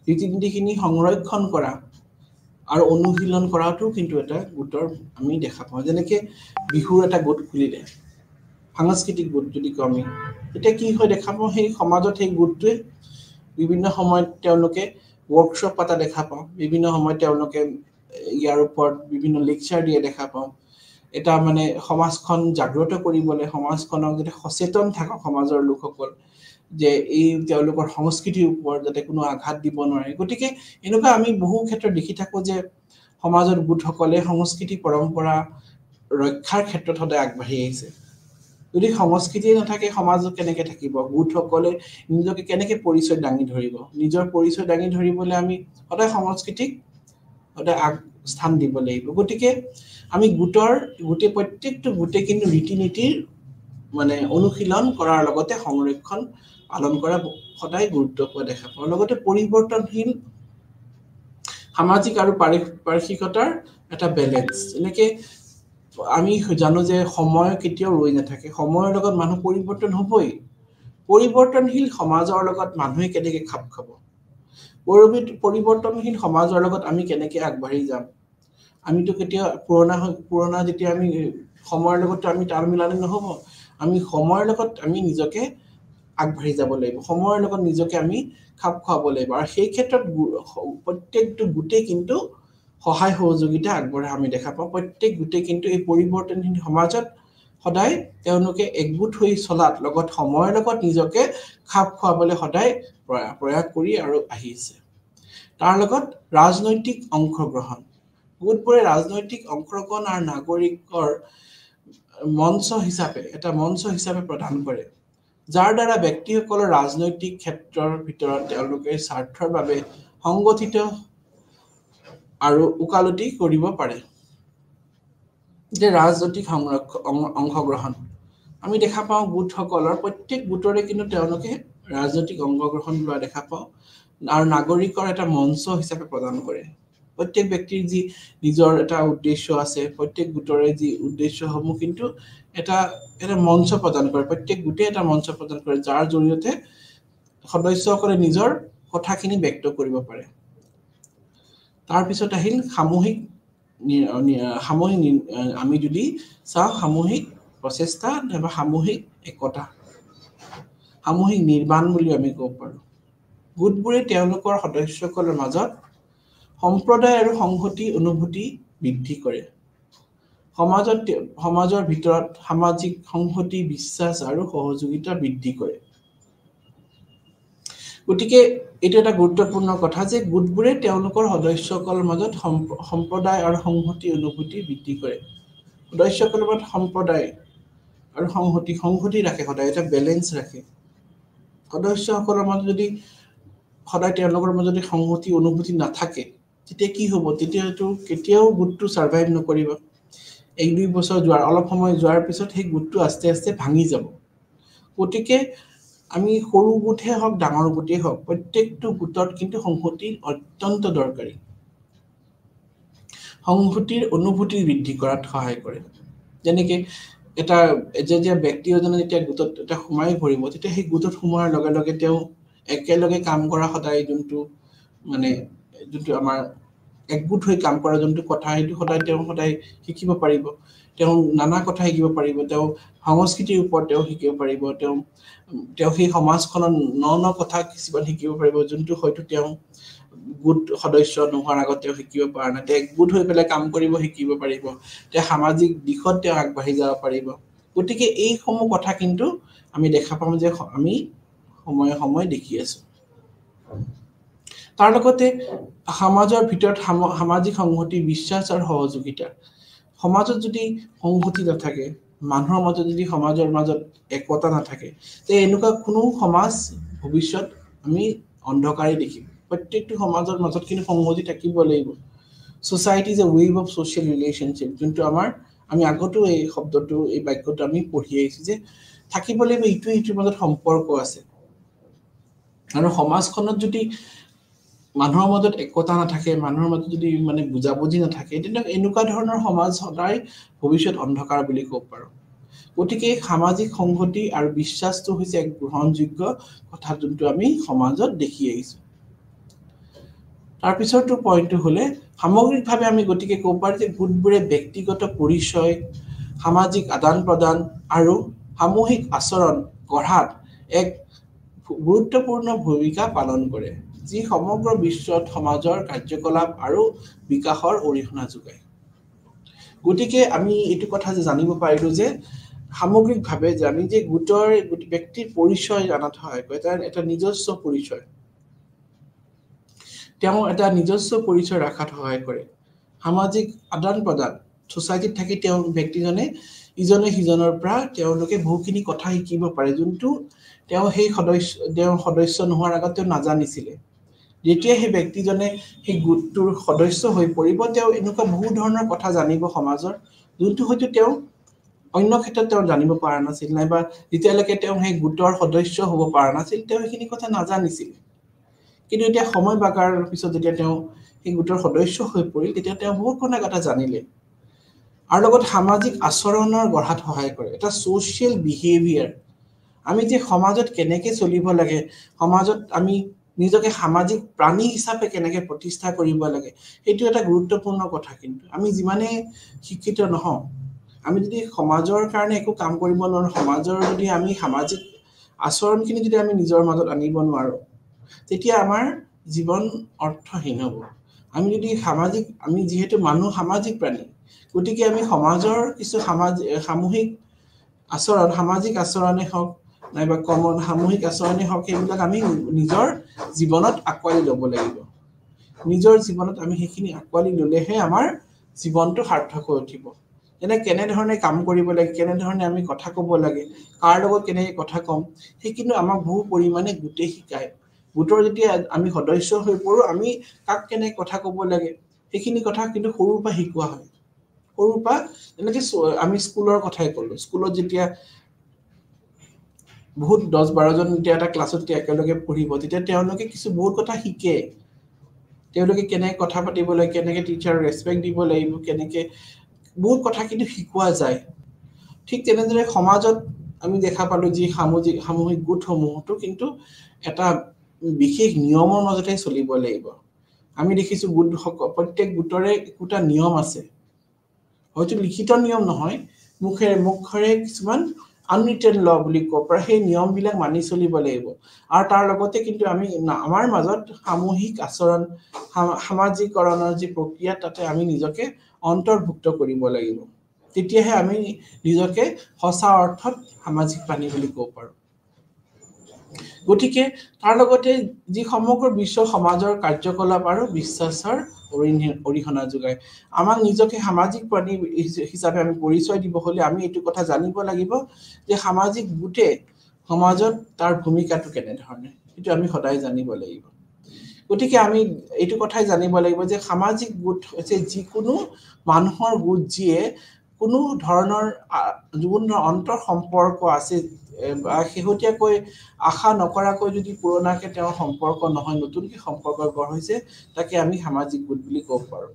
ৰীতি নীতিখিনি সংৰক্ষণ কৰা আৰু অনুশীলন কৰাটো কিন্তু এটা গোটৰ আমি দেখা পাওঁ যেনেকৈ বিহুৰ এটা গোট খুলিলে সাংস্কৃতিক গোট যদি কওঁ আমি তেতিয়া কি হয় দেখা পাওঁ সেই সমাজত সেই গোটটোৱে বিভিন্ন সময়ত তেওঁলোকে ৱৰ্কশ্বপ পতা দেখা পাওঁ বিভিন্ন সময়ত তেওঁলোকে ইয়াৰ ওপৰত বিভিন্ন লেকচাৰ দিয়ে দেখা পাওঁ এটা মানে সমাজখন জাগ্ৰত কৰিবলৈ সমাজখনক যাতে সচেতন থাকক সমাজৰ লোকসকল যে এই তেওঁলোকৰ সংস্কৃতিৰ ওপৰত যাতে কোনো আঘাত দিব নোৱাৰে গতিকে এনেকুৱা আমি বহু ক্ষেত্ৰত দেখি থাকোঁ যে সমাজৰ গোটসকলে সংস্কৃতি পৰম্পৰা ৰক্ষাৰ ক্ষেত্ৰত সদায় আগবাঢ়ি আহিছে যদি সংস্কৃতিয়ে নাথাকে সমাজত কেনেকৈ থাকিব গোটসকলে নিজকে কেনেকৈ পৰিচয় দাঙি ধৰিব নিজৰ পৰিচয় দাঙি ধৰিবলৈ আমি সদায় সংস্কৃতিক সদায় স্থান দিব লাগিব গতিকে আমি প্ৰত্যেকটো গোটে কিন্তু ৰীতি নীতিৰ মানে অনুশীলন কৰাৰ লগতে সংৰক্ষণ পালন কৰা সদায় গুৰুত্ব পোৱা দেখা পাওঁ লগতে পৰিৱৰ্তনশীল সামাজিক আৰু পাৰিপাৰ্শ্বিকতাৰ এটা বেলেন্স এনেকৈ আমি জানো যে সময় কেতিয়াও ৰৈ নাথাকে সময়ৰ লগত মানুহ পৰিৱৰ্তন হ'বই পৰিৱৰ্তনশীল সমাজৰ লগত মানুহে কেনেকৈ খাপ খাব পৰিৱৰ্তনশীল সমাজৰ লগত আমি কেনেকৈ আগবাঢ়ি যাম আমিতো কেতিয়া পুৰণা যেতিয়া আমি সময়ৰ লগত আমি তাল মিলালে নহ'ব আমি সময়ৰ লগত আমি নিজকে আগবাঢ়ি যাব লাগিব সময়ৰ লগত নিজকে আমি খাপ খুৱাব লাগিব আৰু সেই ক্ষেত্ৰত প্ৰত্যেকটো গোটেই কিন্তু সহায় সহযোগিতা আগবঢ়া আমি দেখা পাওঁ প্ৰত্যেক গোটেই কিন্তু এই পৰিৱৰ্তনশীল সমাজত সদায় তেওঁলোকে একগোট হৈ চলাত লগত সময়ৰ লগত নিজকে খাপ খুৱাবলৈ সদায় প্ৰয়াস কৰি আৰু আহিছে তাৰ লগত ৰাজনৈতিক অংশগ্ৰহণ গোটবোৰে ৰাজনৈতিক অংশগ্ৰহণ আৰু নাগৰিকৰ মঞ্চ হিচাপে প্ৰদান কৰে যাৰ দ্বাৰা ব্যক্তিসকলৰ ৰাজনৈতিক ক্ষেত্ৰৰ ভিতৰত তেওঁলোকে স্বাৰ্থৰ বাবে সংগঠিত আৰু উকালতি কৰিব পাৰে যে ৰাজনৈতিক অংশগ্ৰহণ আমি দেখা পাওঁ গোটসকলৰ প্ৰত্যেক গোটৰে কিন্তু তেওঁলোকে ৰাজনৈতিক অংশগ্ৰহণ লোৱা দেখা পাওঁ আৰু নাগৰিকৰ এটা মঞ্চ হিচাপে প্ৰদান কৰে প্ৰত্যেক ব্যক্তিৰ যি নিজৰ এটা উদ্দেশ্য আছে প্ৰত্যেক গোটৰে যি উদ্দেশ্যসমূহ কিন্তু এটা মঞ্চ প্ৰদান কৰে প্ৰত্যেক গোটে এটা মঞ্চ প্ৰদান কৰে যাৰ জৰিয়তে সদস্যসকলে নিজৰ কথাখিনি ব্যক্ত কৰিব পাৰে তাৰ পিছত আহিল সামূহিক আমি যদি চাওঁ সামূহিক প্ৰচেষ্টা বা সামূহিক একতা সামূহিক নিৰ্মাণ বুলি আমি ক'ব পাৰোঁ গোটবোৰে তেওঁলোকৰ সদস্যসকলৰ মাজত সম্প্ৰদায় আৰু সংহতি অনুভূতি বৃদ্ধি কৰে সমাজৰ ভিতৰত সামাজিক সংহতি বিশ্বাস আৰু সহযোগিতা বৃদ্ধি কৰে গতিকে এইটো এটা গুৰুত্বপূৰ্ণ কথা যে গোটবোৰে তেওঁলোকৰ সদস্যসকলৰ মাজত সম্প্ৰদায় আৰু সংহতি অনুভূতি বৃদ্ধি কৰে সদস্যসকলৰ মাজত সম্প্ৰদায় আৰু সংহতি ৰাখে সদায় এটা বেলেঞ্চ ৰাখে সদস্যসকলৰ মাজত যদি সদায় তেওঁলোকৰ মাজত সংহতি অনুভূতি নাথাকে তেতিয়া কি হ'ব তেতিয়াতো কেতিয়াও গোটটো সাৰ্ভাইভ নকৰিব 1-2 বছৰ অলপ সময় যোৱাৰ পিছত সেই গোটটো আস্তে আস্তে ভাঙি যাব গতিকে আমি সৰু গোটহে হওক ডাঙৰ গোটেই হওক প্ৰত্যেকটো গোটত কিন্তু সংহতি অত্যন্ত দৰকাৰী সংহতিৰ অনুভূতি বৃদ্ধি কৰাত সহায় কৰে যেনেকৈ এটা যে ব্যক্তি এজনে যেতিয়া গোটত এটা সোমাই পৰিব তেতিয়া সেই গোটত সোমোৱাৰ লগে লগে তেওঁ একেলগে কাম কৰা সদায় যোনটো আমাৰ একগোট হৈ কাম কৰা যোনটো কথা সেইটো সদায় শিকিব পাৰিব তেওঁ নানা কথা শিকিব পাৰিব তেওঁ সংস্কৃতিৰ ওপৰত তেওঁ শিকিব পাৰিব তেওঁ সেই সমাজখনৰ ন কথা কিছুমান শিকিব পাৰিব যোনটো হয়তো তেওঁ গোট সদস্য নোহোৱাৰ আগত তেওঁ শিকিব পৰা নাই তেওঁ একগোট হৈ পেলাই কাম কৰিব শিকিব পাৰিব তেওঁ সামাজিক দিশত তেওঁ আগবাঢ়ি যাব পাৰিব গতিকে এই সমূহ কথা কিন্তু আমি দেখা পাওঁ যে আমি সময়ে দেখি আছো তাৰ লগতে সমাজৰ ভিতৰত সামাজিক সংহতি বিশ্বাস আৰু সহযোগিতা সমাজত যদি সংহতি নাথাকে মানুহৰ মাজত যদি সমাজৰ মাজত একতা নাথাকে তে এনেকুৱা কোনো সমাজ ভৱিষ্যত আমি অন্ধকাৰে দেখিম প্ৰত্যেকটো সমাজৰ মাজত কিন্তু সংহতি থাকিব লাগিব society is a wave of social relationship যোনটো আমি আগতো এই শব্দটো এই বাক্যটো আমি পঢ়ি আহিছো যে থাকিব লাগিব ইটোৰ মাজত সম্পৰ্ক আছে আৰু সমাজখনত যদি মানুহৰ মাজত একতা নাথাকে মানুহৰ মাজত যদি বুজাবুজি নাথাকে তেন্তে এনেকুৱা ধৰণৰ সমাজ সদায় ভৱিষ্যত অন্ধকাৰ বুলি ক'ব পাৰো গতিকে সামাজিক সংহতি আৰু বিশ্বাসটো হৈছে এক গ্ৰহণযোগ্য কথা যোনটো আমি সমাজত দেখি আহিছো তাৰ পিছৰটো পইণ্টটো হলে সামগ্ৰিকভাৱে আমি গতিকে ক'ব পাৰো যে গোটবোৰে ব্যক্তিগত পৰিচয় সামাজিক আদান প্ৰদান আৰু সামূহিক আচৰণ গঢ়াত এক গুৰুত্বপূৰ্ণ ভূমিকা পালন কৰে যি সমগ্ৰ বিশ্বত সমাজৰ কাৰ্যকলাপ আৰু বিকাশৰ অৰিহণা যোগায় গতিকে আমি এইটো কথা যে জানিব পাৰিলো যে সামগ্ৰিকভাৱে যে আমি যে গোটৰ ব্যক্তিৰ পৰিচয় জানাত সহায় কৰে এটা নিজস্ব পৰিচয় তেওঁ এটা নিজস্ব পৰিচয় ৰাখাত সহায় কৰে সামাজিক আদান প্ৰদান সোসাইটিত থাকি তেওঁ ব্যক্তিজনে ইজনে সিজনৰ পৰা তেওঁলোকে বহুখিনি কথা শিকিব পাৰে যোনটো তেওঁ সেই সদস্য নোহোৱাৰ আগত তেওঁ নাজানিছিলে যেতিয়া সেই ব্যক্তিজনে সেই গোটটোৰ সদস্য হৈ পৰিব তেওঁ এনেকুৱা বহু ধৰণৰ কথা জানিব সমাজৰ যোনটো হয়তো তেওঁ অন্য ক্ষেত্ৰত তেওঁ জানিব পৰা নাছিল নাইবা যেতিয়ালৈকে তেওঁ সেই গোটৰ সদস্য হ'ব পৰা নাছিল তেওঁ সেইখিনি কথা নাজানিছিল কিন্তু এতিয়া সময় বাগাৰৰ পিছত যেতিয়া তেওঁ সেই গোটৰ সদস্য হৈ পৰিল তেতিয়া তেওঁ বহুত কথা জানিলে আৰু লগত সামাজিক আচৰণৰ গঢ়াত সহায় কৰে এটা ছ'চিয়েল বিহেভিয়াৰ আমি যে সমাজত কেনেকৈ চলিব লাগে সমাজত আমি নিজকে সামাজিক প্ৰাণী হিচাপে কেনেকৈ প্ৰতিষ্ঠা কৰিব লাগে সেইটো এটা গুৰুত্বপূৰ্ণ কথা কিন্তু আমি যিমানে শিক্ষিত নহওঁ আমি যদি সমাজৰ কাৰণে একো কাম কৰিব নোৱাৰো সমাজৰ যদি আমি সামাজিক আচৰণখিনি যদি আমি নিজৰ মাজত আনিব নোৱাৰো তেতিয়া আমাৰ জীৱন অৰ্থহীন হ'ব আমি যদি সামাজিক আমি যেহেতু মানুহ সামাজিক প্ৰাণী গতিকে আমি সমাজৰ কিছু সামূহিক আচৰণ সামাজিক আচৰণে হওক নাইবা কমন সামূহিক আচৰণে হওক সেইবিলাক আমি নিজৰ জীৱনত আঁকোৱালি ল'ব লাগিব নিজৰ জীৱনত আমি সেইখিনি আঁকোৱালি ল'লেহে আমাৰ জীৱনটো সাৰ্থক হৈ উঠিব কেনেধৰণে কাম কৰিব লাগে কেনেধৰণে আমি কথা ক'ব লাগে কাৰ লগত কেনেকৈ কথা ক'ম সেইখিনি আমাক বহু পৰিমাণে গোটেই শিকায় গোটৰ যেতিয়া আমি সদস্য হৈ পৰোঁ আমি কাক কেনেকৈ কথা ক'ব লাগে সেইখিনি কথা কিন্তু সৰুৰ পৰা শিকোৱা হয় সৰুৰ পৰা যেনেকৈ আমি স্কুলৰ কথাই ক'লোঁ স্কুলত যেতিয়া বহুত 10-12 জন যেতিয়া এটা ক্লাছত একেলগে পঢ়িব তেতিয়া তেওঁলোকে কিছু বহুত কথা শিকে তেওঁলোকে কেনেকৈ কথা পাতিব লাগে কেনেকৈ টিচাৰ ৰেছপেক্ট দিব লাগিব কেনেকৈ বহুত কথা কিন্তু শিকোৱা যায় ঠিক তেনেদৰে সমাজত আমি দেখা পালোঁ যি সামূহিক গোটসমূহতো কিন্তু এটা বিশেষ নিয়মৰ মাজতে চলিব লাগিব আমি দেখিছোঁ প্ৰত্যেক গোটৰে একোটা নিয়ম আছে হয়তো লিখিত নিয়ম নহয় মুখেৰে কিছুমান আনৰিটেন ল বুলি ক'ব পাৰা সেই নিয়মবিলাক মানি চলিব লাগিব আৰু তাৰ লগতে কিন্তু আমি আমাৰ মাজত সামূহিক আচৰণ সামাজিকৰণৰ যি প্ৰক্ৰিয়া তাতে আমি নিজকে অন্তৰ্ভুক্ত কৰিব লাগিব তেতিয়াহে আমি নিজকে সঁচা অৰ্থত সামাজিক প্ৰাণী বুলি ক'ব পাৰোঁ গতিকে তাৰ লগতে যি সমগ্ৰ বিশ্ব সমাজৰ কাৰ্যকলাপ আৰু বিশ্বাসৰ অৰিহণা যোগায় আমাক নিজকে সামাজিক প্ৰাণী হিচাপে আমি পৰিচয় দিব হ'লে আমি এইটো কথা জানিব লাগিব যে সামাজিক গোটে সমাজত তাৰ ভূমিকাটো কেনেধৰণে সেইটো আমি সদায় জানিব লাগিব গতিকে আমি এইটো কথাই জানিব লাগিব যে সামাজিক গোট হৈছে যিকোনো মানুহৰ গোট যিয়ে কোনো ধৰণৰ অন্তৰ সম্পৰ্ক আছে বা শেহতীয়াকৈ আশা নকৰাকৈ যদি পুৰণাকৈ তেওঁৰ সম্পৰ্ক নহয় নতুনকৈ সম্পৰ্ক গঢ় হৈছে তাকে আমি সামাজিক গোট বুলি ক'ব পাৰোঁ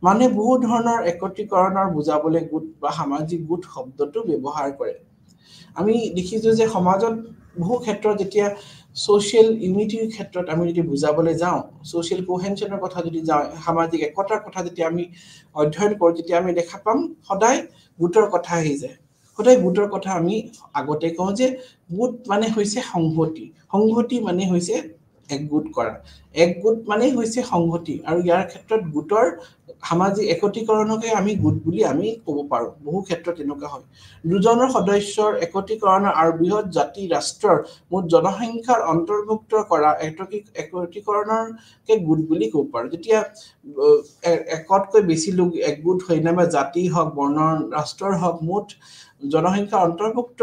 মানে বহু ধৰণৰ একত্ৰীকৰণৰ বুজাবলৈ গোট বা সামাজিক গোট শব্দটো ব্যৱহাৰ কৰে আমি দেখিছোঁ যে সমাজত বহু ক্ষেত্ৰত যেতিয়া ছ'চিয়েল ইউনিটিৰ ক্ষেত্ৰত আমি যদি বুজাবলৈ যাওঁ ছ'চিয়েল কোহেনশ্যনৰ কথা যদি যাওঁ সামাজিক একতাৰ কথা যেতিয়া আমি অধ্যয়ন কৰোঁ তেতিয়া আমি দেখা পাম সদায় গোটৰ কথা আহি যায় সদায় গোটৰ কথা আমি আগতে কওঁ যে গোট মানে হৈছে সংহতি মানে হৈছে একগোট কৰা একগোট মানে হৈছে সংহতি আৰু ইয়াৰ ক্ষেত্ৰত গোটৰ সামাজিক একত্ৰীকৰণকে আমি গোট বুলি আমি ক'ব পাৰোঁ বহু ক্ষেত্ৰত এনেকুৱা হয় দুজনৰ সদস্যৰ একত্ৰীকৰণৰ আৰু বৃহৎ জাতি ৰাষ্ট্ৰৰ মুঠ জনসংখ্যাৰ অন্তৰ্ভুক্ত কৰা একত্ৰীকৰণৰকে গোট বুলি ক'ব পাৰোঁ যেতিয়া একতকৈ বেছি লোক একগোট হৈ নাইবা জাতি হওক বৰ্ণ ৰাষ্ট্ৰৰ হওক মুঠ জনসংখ্যা অন্তৰ্ভুক্ত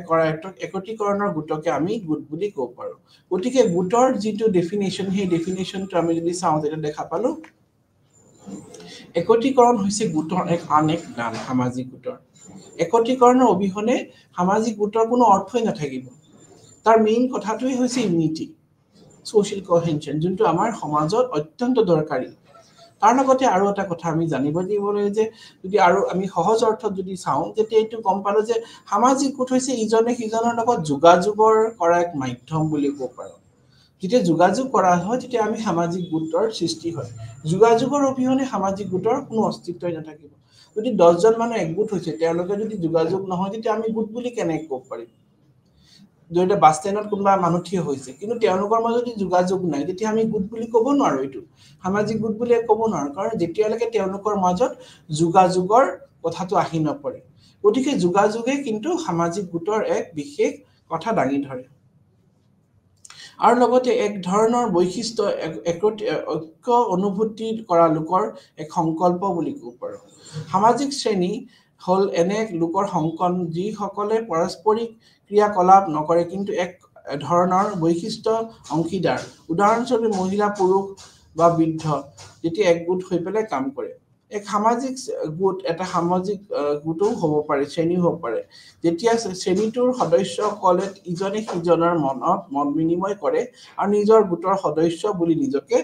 কৰা একত্ৰীকৰণৰ গোটকে আমি গোট বুলি ক'ব পাৰোঁ গতিকে গোটৰ যিটো ডেফিনেশ্যন সেই ডেফিনেশ্যনটো আমি যদি চাওঁ তেতিয়া দেখা পালোঁ একত্ৰীকৰণ হৈছে গোটৰ আন এক নাম সামাজিক গোটৰ একত্ৰীকৰণৰ অবিহনে সামাজিক গোটৰ কোনো অৰ্থই নাথাকিব তাৰ মেইন কথাটোৱেই হৈছে ইউনিটি ছ'চিয়েল কোহেনশ্যন যোনটো আমাৰ সমাজত অত্যন্ত দৰকাৰী তাৰ লগতে আৰু এটা কথা আমি জানিব লাগিব যে যদি আৰু আমি সহজ অৰ্থত যদি চাওঁ তেতিয়া এইটো গম পালোঁ যে সামাজিক গোট হৈছে ইজনে সিজনৰ লগত যোগাযোগৰ কৰা এক মাধ্যম বুলি ক'ব পাৰোঁ যেতিয়া যোগাযোগ কৰা হয় তেতিয়া আমি সামাজিক গোটৰ সৃষ্টি হয় যোগাযোগৰ অবিহনে সামাজিক গোটৰ কোনো অস্তিত্বই নাথাকিব যদি 10 জন মানুহ একগোট হৈছে তেওঁলোকে যদি যোগাযোগ নহয় তেতিয়া আমি গোট বুলি কেনেকৈ ক'ব পাৰিম যদি বাছ ষ্টেণ্ডত কোনোবা মানুহ থিয় হৈছে কিন্তু তেওঁলোকৰ মাজত যদি যোগাযোগ নাই তেতিয়া আমি গোট বুলি ক'ব নোৱাৰোঁ এইটো সামাজিক গোট বুলি ক'ব নোৱাৰোঁ কাৰণ যেতিয়ালৈকে তেওঁলোকৰ মাজত যোগাযোগৰ কথাটো আহি নপৰে গতিকে যোগাযোগে কিন্তু সামাজিক গোটৰ এক বিশেষ কথা দাঙি ধৰে আৰু লগতে এক ধৰণৰ বৈশিষ্ট্য ঐক্য অনুভূতি কৰা লোকৰ এক সংকল্প বুলি ক'ব পাৰোঁ সামাজিক শ্ৰেণী হ'ল এনে লোকৰ সংকন যিসকলে পাৰস্পৰিক ক্ৰিয়াকলাপ নকৰে কিন্তু এক ধৰণৰ বৈশিষ্ট্য অংশীদাৰ উদাহৰণস্বৰূপে মহিলা পুৰুষ বা বৃদ্ধ যেতিয়া একগোট হৈ পেলাই কাম কৰে এক সামাজিক গোট এটা সামাজিক গোটো হ'ব পাৰে শ্ৰেণী হ'ব পাৰে যেতিয়া শ্ৰেণীটোৰ সদস্যসকলে ইজনে সিজনৰ মত বিনিময় কৰে আৰু নিজৰ গোটৰ সদস্য বুলি নিজকে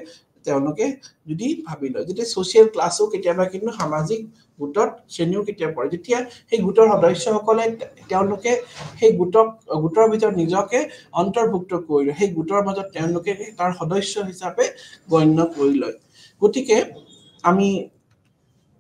তেওঁলোকে যদি ভাবি লয় যেতিয়া সোশ্যাল ক্লাসও কেতিয়াবা কিন্তু সামাজিক গোটত শ্ৰেণীও কেতিয়াবা পৰে যেতিয়া সেই গোটৰ সদস্যসকলে তেওঁলোকে সেই গোটৰ ভিতৰত নিজকে অন্তৰ্ভুক্ত কৰি লয় সেই গোটৰ মাজত তেওঁলোকে তাৰ সদস্য হিচাপে গণ্য কৰি লয় গতিকে আমি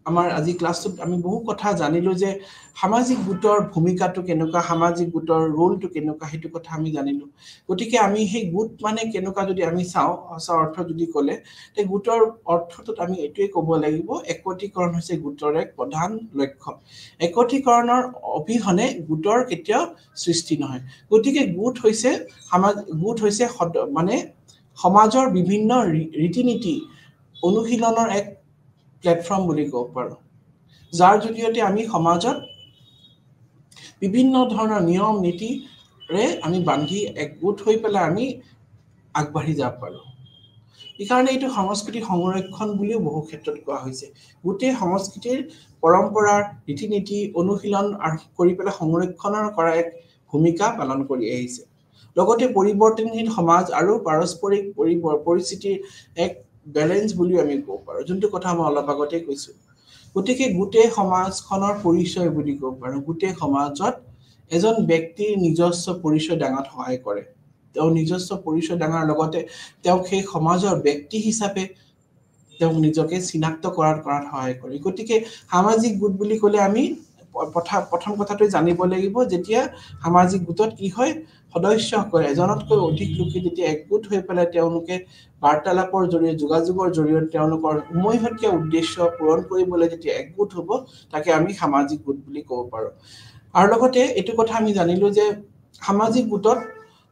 আমাৰ আজি ক্লাসত আমি বহু কথা জানিলো যে সামাজিক গোটৰ ভূমিকাটো কেনেকুৱা সামাজিক গোটৰ ৰোলটো কেনেকুৱা হেতু কথা আমি জানিলো গতিকে আমি সেই গোট মানে কেনেকুৱা যদি আমি চাও সঁচা অৰ্থ যদি ক'লে তে গোটৰ অৰ্থটোত আমি এটোই ক'ব লাগিব একত্ৰীকৰণ হৈছে গোটৰ এক প্ৰধান লক্ষ্য একত্ৰীকৰণৰ অবিহনে গোটৰ কেতিয়াও সৃষ্টি নহয় গতিকে গোট হৈছে মানে সমাজৰ বিভিন্ন ৰীতি-নীতি অনুশীলনৰ এক প্ল্যাটফৰ্ম বুলি ক'ব পাৰো যাৰ জৰিয়তে আমি সমাজত বিভিন্ন ধৰণৰ নিয়ম নীতিৰে আমি বান্ধি একগোট হৈ পেলাই আমি আগবাঢ়ি যাব পাৰো ইকাৰণে এইটো সংস্কৃতি সংৰক্ষণ বুলিও বহু ক্ষেত্ৰত কোৱা হৈছে গোটেই সংস্কৃতিৰ পৰম্পৰাৰ ৰীতি-নীতি অনুশীলন আৰু কৰি পেলাই সংৰক্ষণৰ কৰা এক ভূমিকা পালন কৰি আহিছে লগতে পৰিৱৰ্তনশীল সমাজ আৰু পাৰস্পৰিক পৰিস্থিতিৰ এক ব্যালেন্স বুলি আমি ক'ব পাৰো যোনটো কথা মই অলপ আগতে কৈছো গতিকে গোটেই সমাজখনৰ পৰিচয় বুলি ক'ব পাৰো গোটেই সমাজত এজন ব্যক্তিৰ নিজস্ব পৰিচয় দাঙাত সহায় কৰে তেওঁ নিজস্ব পৰিচয় দাঙাৰ লগতে তেওঁ সেই সমাজৰ ব্যক্তি হিচাপে তেওঁ নিজকে চিনাক্ত কৰাত সহায় কৰে গতিকে সামাজিক গোট বুলি ক'লে আমি প্ৰথম কথাটো জানিব লাগিব যেতিয়া সামাজিক গোটত কি হয় সদস্যসকলে এজনতকৈ অধিক লোকে যেতিয়া একগোট হৈ পেলাই তেওঁলোকে বাৰ্তালাপৰ জৰিয়তে যোগাযোগৰ জৰিয়তে তেওঁলোকৰ উমৈহতীয়া উদ্দেশ্য পূৰণ কৰিবলৈ যেতিয়া একগোট হ'ব তাকে আমি সামাজিক গোট বুলি ক'ব পাৰো আৰু লগতে এইটো কথা আমি জানিলো যে সামাজিক গোটত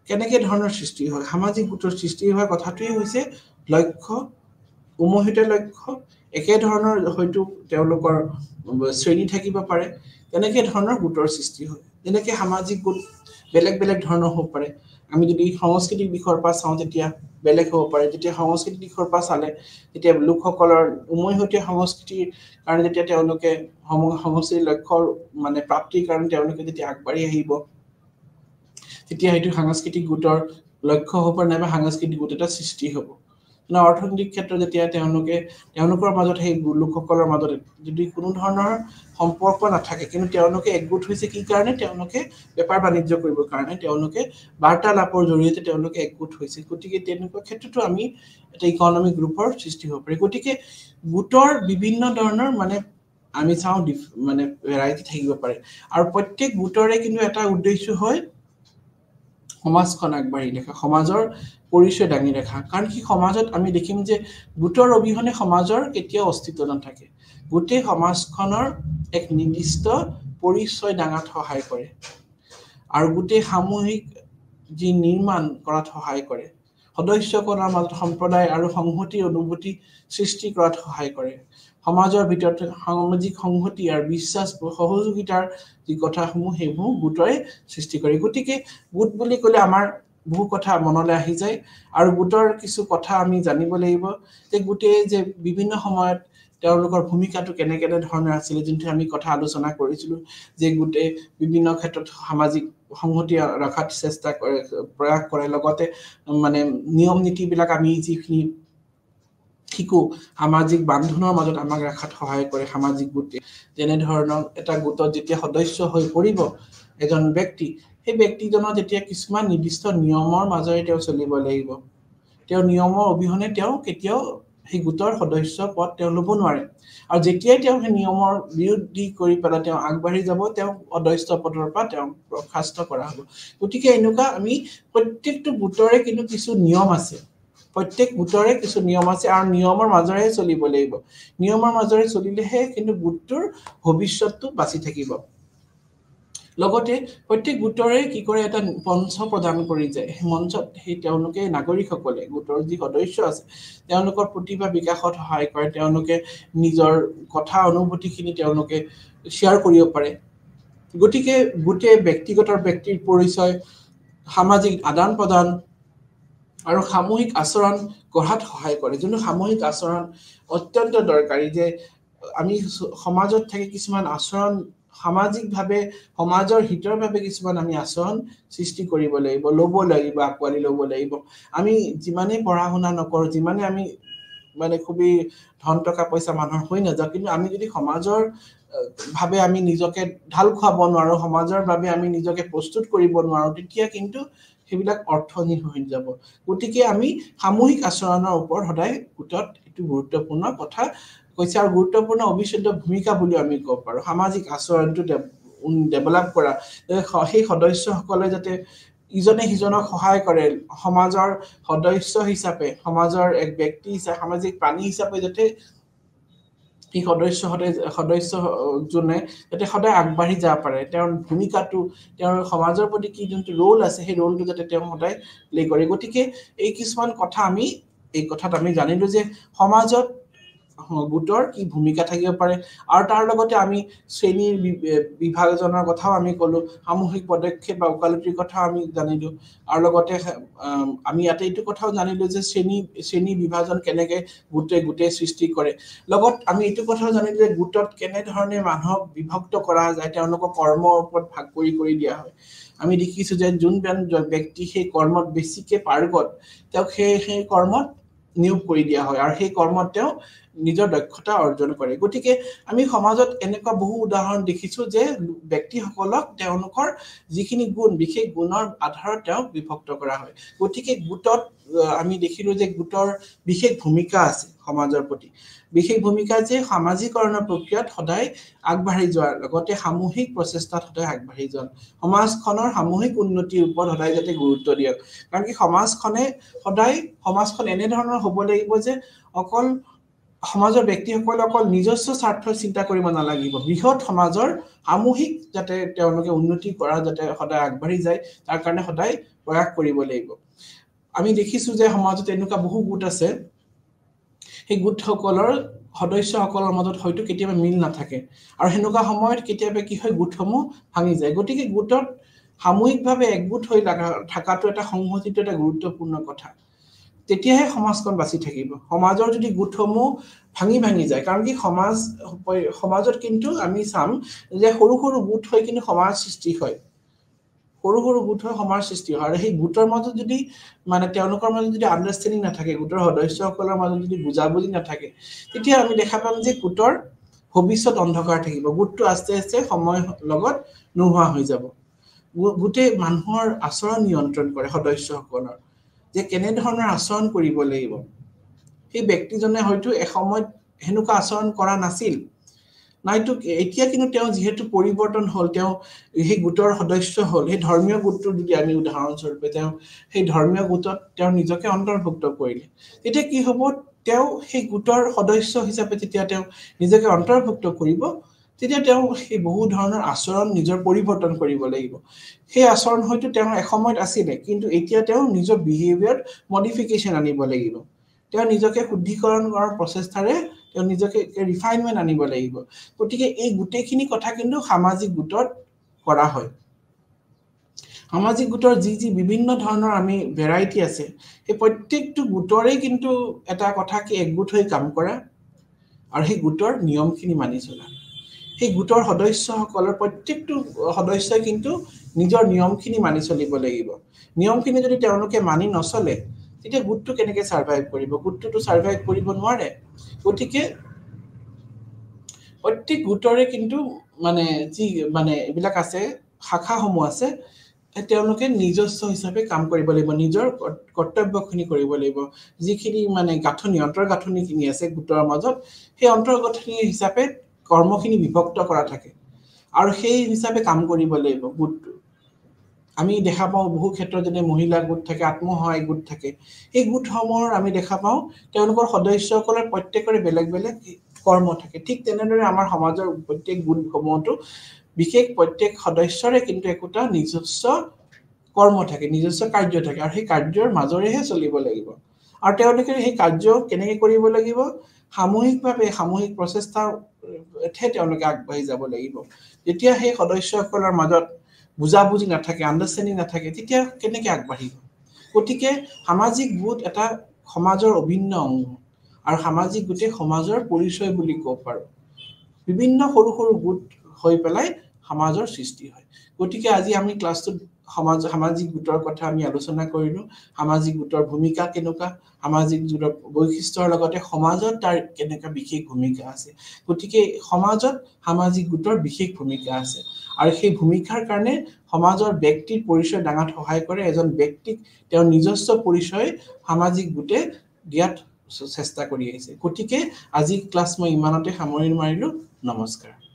কেনেকে ধৰণৰ সৃষ্টি হয় সামাজিক গোটৰ সৃষ্টি হোৱা কথাটোই হৈছে লক্ষ্য উমৈহতীয়া লক্ষ্য একে ধৰণৰ হয়তো তেওঁলোকৰ শ্ৰেণী থাকিব পাৰে তেনেকে ধৰণৰ গোটৰ সৃষ্টি হয় যেনেকে সামাজিক গোট বেলেগ বেলেগ ধৰণৰ হ'ব পাৰে আমি যদি সংস্কৃতিক দিশৰ পৰা চাওঁ তেতিয়া বেলেগ হ'ব পাৰে যেতিয়া সংস্কৃতিক দিশৰ পৰা চালে তেতিয়া লোকসকলৰ উমৈহতীয়া সংস্কৃতিৰ কাৰণে যেতিয়া তেওঁলোকে সংস্কৃতিৰ লক্ষ্যৰ মানে প্ৰাপ্তিৰ কাৰণে তেওঁলোকে যেতিয়া আগবাঢ়ি আহিব তেতিয়া হেতু সাংস্কৃতিক গোটৰ লক্ষ্য হ'ব নাইবা সাংস্কৃতিক গোট এটা সৃষ্টি হ'ব না অৰ্থনৈতিক ক্ষেত্ৰত যেতিয়া তেওঁলোকৰ মাজত সেই লোকসকলৰ মাজত যদি কোনো ধৰণৰ সম্পৰ্ক নাথাকে কিন্তু তেওঁলোকে একগোট হৈছে কি কাৰণে তেওঁলোকে বেপাৰ বাণিজ্য কৰিবৰ কাৰণে তেওঁলোকে বাৰ্তালাপৰ জৰিয়তে তেওঁলোকে একগোট হৈছে গতিকে তেনেকুৱা ক্ষেত্ৰতো আমি এটা ইকনমিক গ্ৰুপৰ সৃষ্টি হ'ব পাৰে গতিকে গোটৰ বিভিন্ন ধৰণৰ মানে আমি চাওঁ মানে ভেৰাইটি থাকিব পাৰে আৰু প্ৰত্যেক গোটৰে কিন্তু এটা উদ্দেশ্য হয় সমাজখন আগবাঢ়ি দেখা সমাজৰ পৰিচয় দাঙি ৰাখা কাৰণ কি সমাজত আমি দেখিম যে গোটৰ অবিহনে সমাজৰ কেতিয়াও অস্তিত্ব নাথাকে গোটেই সমাজখনৰ এক নিৰ্দিষ্ট পৰিচয় দাঙাত সহায় কৰে আৰু গোটেই সামূহিক যি নিৰ্মাণ কৰাত সহায় কৰে সদস্যসকলৰ মাজত সম্প্ৰদায় আৰু সংহতিৰ অনুভূতি সৃষ্টি কৰাত সহায় কৰে সমাজৰ ভিতৰত সামাজিক সংহতি আৰু বিশ্বাস সহযোগিতাৰ যি কথাসমূহ সেইবোৰ গোটৰে সৃষ্টি কৰে গতিকে গোট বুলি ক'লে আমাৰ বহু কথা মনলৈ আহি যায় আৰু গোটৰ কিছু কথা আমি জানিব লাগিব যে গোটে যে বিভিন্ন সময়ত তেওঁলোকৰ ভূমিকাটো কেনে ধৰণৰ আছিল যোনটো আমি কথা আলোচনা কৰিছিলো যে গোটে বিভিন্ন ক্ষেত্ৰত সামাজিক সংহতি ৰখাত চেষ্টা কৰে প্ৰয়াস কৰে লগতে মানে নিয়ম নীতি বিলাক আমি যিখিনি শিকো সামাজিক বান্ধোনৰ মাজত আমাক ৰাখাত সহায় কৰে সামাজিক গোটে যেনে ধৰণৰ এটা গোটত যেতিয়া সদস্য হৈ পৰিব এজন ব্যক্তি সেই ব্যক্তিজনৰ যেতিয়া কিছুমান নিৰ্দিষ্ট নিয়মৰ মাজেৰে তেওঁ চলিব লাগিব তেওঁ নিয়মৰ অবিহনে তেওঁ কেতিয়াও সেই গোটৰ সদস্য পদ তেওঁ ল'ব নোৱাৰে আৰু যেতিয়াই তেওঁ সেই নিয়মৰ বিৰুদ্ধে কৰি পেলাই তেওঁ আগবাঢ়ি যাব তেওঁ সদস্য পদৰ পৰা তেওঁ বৰ্খাস্ত কৰা হ'ব গতিকে এনেকুৱা আমি প্ৰত্যেকটো গোটৰে কিন্তু কিছু নিয়ম আছে প্ৰত্যেক গোটৰে কিছু নিয়ম আছে আৰু নিয়মৰ মাজেৰে চলিব লাগিব নিয়মৰ মাজেৰে চলিলেহে কিন্তু গোটটোৰ ভৱিষ্যতটো বাচি থাকিব লগতে প্ৰত্যেক গোটৰে কি কৰে এটা মঞ্চ প্ৰদান কৰি যায় মঞ্চত সেই তেওঁলোকে নাগৰিকসকলে গোটৰ যি সদস্য আছে তেওঁলোকৰ প্ৰতিভা বিকাশত সহায় কৰে তেওঁলোকে নিজৰ কথা অনুভূতিখিনি তেওঁলোকে শেয়াৰ কৰিব পাৰে গতিকে গোটে ব্যক্তিৰ পৰিচয় সামাজিক আদান প্ৰদান আৰু সামূহিক আচৰণ গঢ়াত সহায় কৰে যোনটো সামূহিক আচৰণ অত্যন্ত দৰকাৰী যে আমি সমাজত থাকি কিছুমান আচৰণ সামাজিকভাৱে সমাজৰ হিতৰ বাবে কিছুমান আমি আচৰণ সৃষ্টি কৰিব লাগিব ল'ব লাগিব আকোৱালি ল'ব লাগিব আমি যিমানে পঢ়া শুনা নকৰো যিমানে আমি মানে খুবই ধন টকা পইচা মানুহৰ হৈ নাযাওঁ কিন্তু আমি যদি সমাজৰ ভাবে আমি নিজকে ঢাল খুৱাব নোৱাৰো সমাজৰ বাবে আমি নিজকে প্ৰস্তুত কৰিব নোৱাৰো তেতিয়া কিন্তু সেইবিলাক অৰ্থহীন হৈ যাব গতিকে আমি সামূহিক আচৰণৰ ওপৰত সদায় গোটত এটো গুৰুত্বপূৰ্ণ কথা কৈছে আৰু গুৰুত্বপূৰ্ণ অবিচ্ছেদ্য ভূমিকা বুলি আমি ক'ব পাৰো সামাজিক আচৰণটো ডেভেলপ কৰা সেই সদস্যসকলে যাতে ইজনে সিজনক সহায় কৰে সমাজৰ সদস্য হিচাপে সমাজৰ এক ব্যক্তি হিচাপে সামাজিক প্ৰাণী হিচাপে যাতে এই সদস্য জনে যাতে সদায় আগবাঢ়ি যাব পাৰে তেওঁৰ ভূমিকাটো তেওঁৰ সমাজৰ প্ৰতি কি যোনটো ৰোল আছে সেই ৰোলটো যাতে তেওঁ সদায় প্লে কৰে গতিকে এই কিছুমান কথা আমি এই কথাত আমি জানিলো যে সমাজত গোটৰ কি ভূমিকা থাকিব পাৰে আৰু তাৰ লগতে আমি শ্ৰেণীৰ বিভাজনৰ কথাও আমি কলো সামূহিক পদক্ষেপ বা ওকালতিৰ কথা আমি জানিলো আৰু লগতে আমি ইয়াতে এইটো কথাও জানিলো যে শ্ৰেণী বিভাজন কেনেকে গোটে সৃষ্টি কৰে লগত আমি এইটো কথাও জানিলো যে গোটত কেনে ধৰণে মানুহক বিভক্ত কৰা যায় তেওঁলোকৰ কৰ্মৰ ওপৰত ভাগ কৰি দিয়া হয় আমি দেখিছো যে যোন ব্যক্তি সেই কৰ্মত বেছিকে পাৰ্গত তেওঁ সেই কৰ্মত নিয়োগ কৰি দিয়া হয় আৰু সেই কৰ্মত তেওঁ নিজৰ দক্ষতা অৰ্জন কৰে গতিকে আমি সমাজত এনেকুৱা বহু উদাহৰণ দেখিছো যে ব্যক্তিসকলক তেওঁলোকৰ যিখিনি গুণ বিশেষ গুণৰ আধাৰত তেওঁ বিভক্ত কৰা হয় গতিকে গোটত আমি দেখিলো যে গোটৰ বিশেষ ভূমিকা আছে সমাজৰ প্ৰতি বিশেষ ভূমিকা যে সামাজিকৰণৰ প্ৰক্ৰিয়াত সদায় আগবাঢ়ি যোৱাৰ লগতে সামূহিক প্ৰচেষ্টাত সদায় আগবাঢ়ি যোৱা সমাজখনৰ সামূহিক উন্নতিৰ ওপৰত সদায় যাতে গুৰুত্ব দিয়ক কাৰণ কি সমাজখন এনে ধৰণৰ হ'ব লাগিব যে অকল সমাজৰ ব্যক্তিসকলে অকল নিজস্ব স্বাৰ্থ চিন্তা কৰিব নালাগিব বৃহৎ সমাজৰ সামূহিক যাতে তেওঁলোকে উন্নতি কৰা যাতে সদায় আগবাঢ়ি যায় তাৰ কাৰণে সদায় প্ৰয়াস কৰিব লাগিব আমি দেখিছো যে সমাজত এনেকুৱা বহু গোট আছে সেই গোটসকলৰ সদস্যসকলৰ মাজত হয়তো কেতিয়াবা মিল নাথাকে আৰু হেনেকুৱা সময়ত কেতিয়াবা কি হয় গোটসমূহ ভাঙি যায় গতিকে গোটত সামূহিকভাৱে একগোট হৈ থাকাটো এটা সংহতিত এটা গুৰুত্বপূৰ্ণ কথা তেতিয়াহে সমাজখন বাছি থাকিব সমাজৰ যদি গোটসমূহ ভাঙি যায় কাৰণ কি সমাজত কিন্তু আমি চাম যে সৰু গোট হৈ কিন্তু সমাজ সৃষ্টি হয় সৰু গোট হৈ সমাজ সৃষ্টি হয় আৰু সেই গোটৰ মাজত যদি মানে তেওঁলোকৰ মাজত যদি আন্ডাৰষ্টেণ্ডিং নাথাকে গোটৰ সদস্যসকলৰ মাজত যদি বুজাবুজি নাথাকে তেতিয়া আমি দেখা পাম যে গোটৰ ভৱিষ্যত অন্ধকাৰ থাকিব গোটটো আস্তে সময়ৰ লগত নোহোৱা হৈ যাব গোটে মানুহৰ আচৰণ নিয়ন্ত্ৰণ কৰে সদস্যসকলৰ যে কেনে ধৰণৰ আচৰণ কৰিব লাগিব সেই ব্যক্তিজনে হয়তো এসময়ত হেনুকা আচৰণ কৰা নাছিল নাইতো এতিয়া কিন্তু তেওঁ যেহেতু পৰিৱৰ্তন হ'ল তেওঁ সেই গোটৰ সদস্য হ'ল সেই ধৰ্মীয় গোটটোৰ যদি আমি উদাহৰণ স্বৰূপে তেওঁ সেই ধৰ্মীয় গোটত তেওঁ নিজকে অন্তৰ্ভুক্ত কৰিলে তেতিয়া কি হ'ব তেওঁ সেই গোটৰ সদস্য হিচাপে যেতিয়া তেওঁ নিজকে অন্তৰ্ভুক্ত কৰিব তেতিয়া তেওঁ সেই বহু ধৰণৰ আচৰণ নিজৰ পৰিৱৰ্তন কৰিব লাগিব সেই আচৰণ হয়তো তেওঁ এসময়ত আছিলে কিন্তু এতিয়া তেওঁ নিজৰ বিহেভিয়াৰ মডিফিকেশন আনিব লাগিব তেওঁ নিজকে শুদ্ধিকৰণ কৰাৰ প্ৰচেষ্টাৰে তেওঁ নিজকে ৰিফাইনমেন্ট আনিব লাগিব গতিকে এই গুটেখিনি কথা কিন্তু সামাজিক গোটত কৰা হয় সামাজিক গোটৰ যি বিভিন্ন ধৰণৰ আমি ভেৰাইটি আছে এই প্ৰত্যেকটো গোটৰে কিন্তু এটা কথা কি একগোট হৈ কাম কৰা আৰু সেই গোটৰ নিয়মখিনি মানি চলা সেই গোটৰ সদস্যসকলৰ প্ৰত্যেকটো সদস্যই কিন্তু নিজৰ নিয়মখিনি মানি চলিব লাগিব নিয়মখিনি যদি তেওঁলোকে মানি নচলে তেতিয়া গোটটো কেনেকৈ সাৰ্ভাইভ কৰিব গোটটো সাৰ্ভাইভ কৰিব নোৱাৰে গতিকে প্ৰত্যেক গোটৰে কিন্তু মানে এইবিলাক আছে শাখাসমূহ আছে তেওঁলোকে নিজস্ব হিচাপে কাম কৰিব লাগিব নিজৰ কৰ্তব্যখিনি কৰিব লাগিব যিখিনি মানে অন্তৰ্গাঁথনিখিনি আছে গোটৰ মাজত সেই অন্তৰ্গাঁথনি হিচাপে কৰ্মখিনি বিভক্ত কৰা থাকে আৰু সেই হিচাপে কাম কৰিব লাগিব গোটটো আমি দেখা পাওঁ বহু ক্ষেত্ৰত যেনে মহিলা গোট থাকে আত্মসহায়ক গোট থাকে এই গোটসমূহৰ আমি দেখা পাওঁ তেওঁলোকৰ সদস্যসকলৰ প্ৰত্যেকৰে বেলেগ কৰ্ম থাকে ঠিক তেনেদৰে আমাৰ সমাজৰ প্ৰত্যেক গোটসমূহতো বিশেষ প্ৰত্যেক সদস্যৰে কিন্তু একোটা নিজস্ব কৰ্ম থাকে নিজস্ব কাৰ্য থাকে আৰু সেই কাৰ্যৰ মাজৰেহে চলিব লাগিব আৰু তেওঁলোকে সেই কাৰ্য কেনেকৈ কৰিব লাগিব সামূহিকভাৱে সামূহিক প্ৰচেষ্টা তেওঁলোকে আগবাঢ়ি যাব লাগিব যেতিয়া সেই সদস্যসকলৰ মাজত বুজাবুজি নাথাকে আন্ডাৰষ্টেণ্ডিং নাথাকে তেতিয়া কেনেকৈ আগবাঢ়িব গতিকে সামাজিক গোট এটা সমাজৰ অভিন্ন অংগ আৰু সামাজিক গোটে সমাজৰ পৰিচয় বুলি ক'ব পাৰো বিভিন্ন সৰু গোট হৈ পেলাই সমাজৰ সৃষ্টি হয় গতিকে আজি আমি ক্লাছটোত সামাজিক গোটৰ কথা আমি আলোচনা কৰিলো সামাজিক গোটৰ ভূমিকা কেনেকুৱা সামাজিক গোটৰ বৈশিষ্ট্যৰ লগতে সমাজত তাৰ কেনেকুৱা বিশেষ ভূমিকা আছে গতিকে সমাজত সামাজিক গোটৰ বিশেষ ভূমিকা আছে আৰু সেই ভূমিকাৰ কাৰণে সমাজৰ ব্যক্তিৰ পৰিচয় দাঙাত সহায় কৰে এজন ব্যক্তিক তেওঁৰ নিজস্ব পৰিচয় সামাজিক গোটে দিয়াত চেষ্টা কৰি আহিছে গতিকে আজি ক্লাছ মই ইমানতে সামৰণি মাৰিলো নমস্কাৰ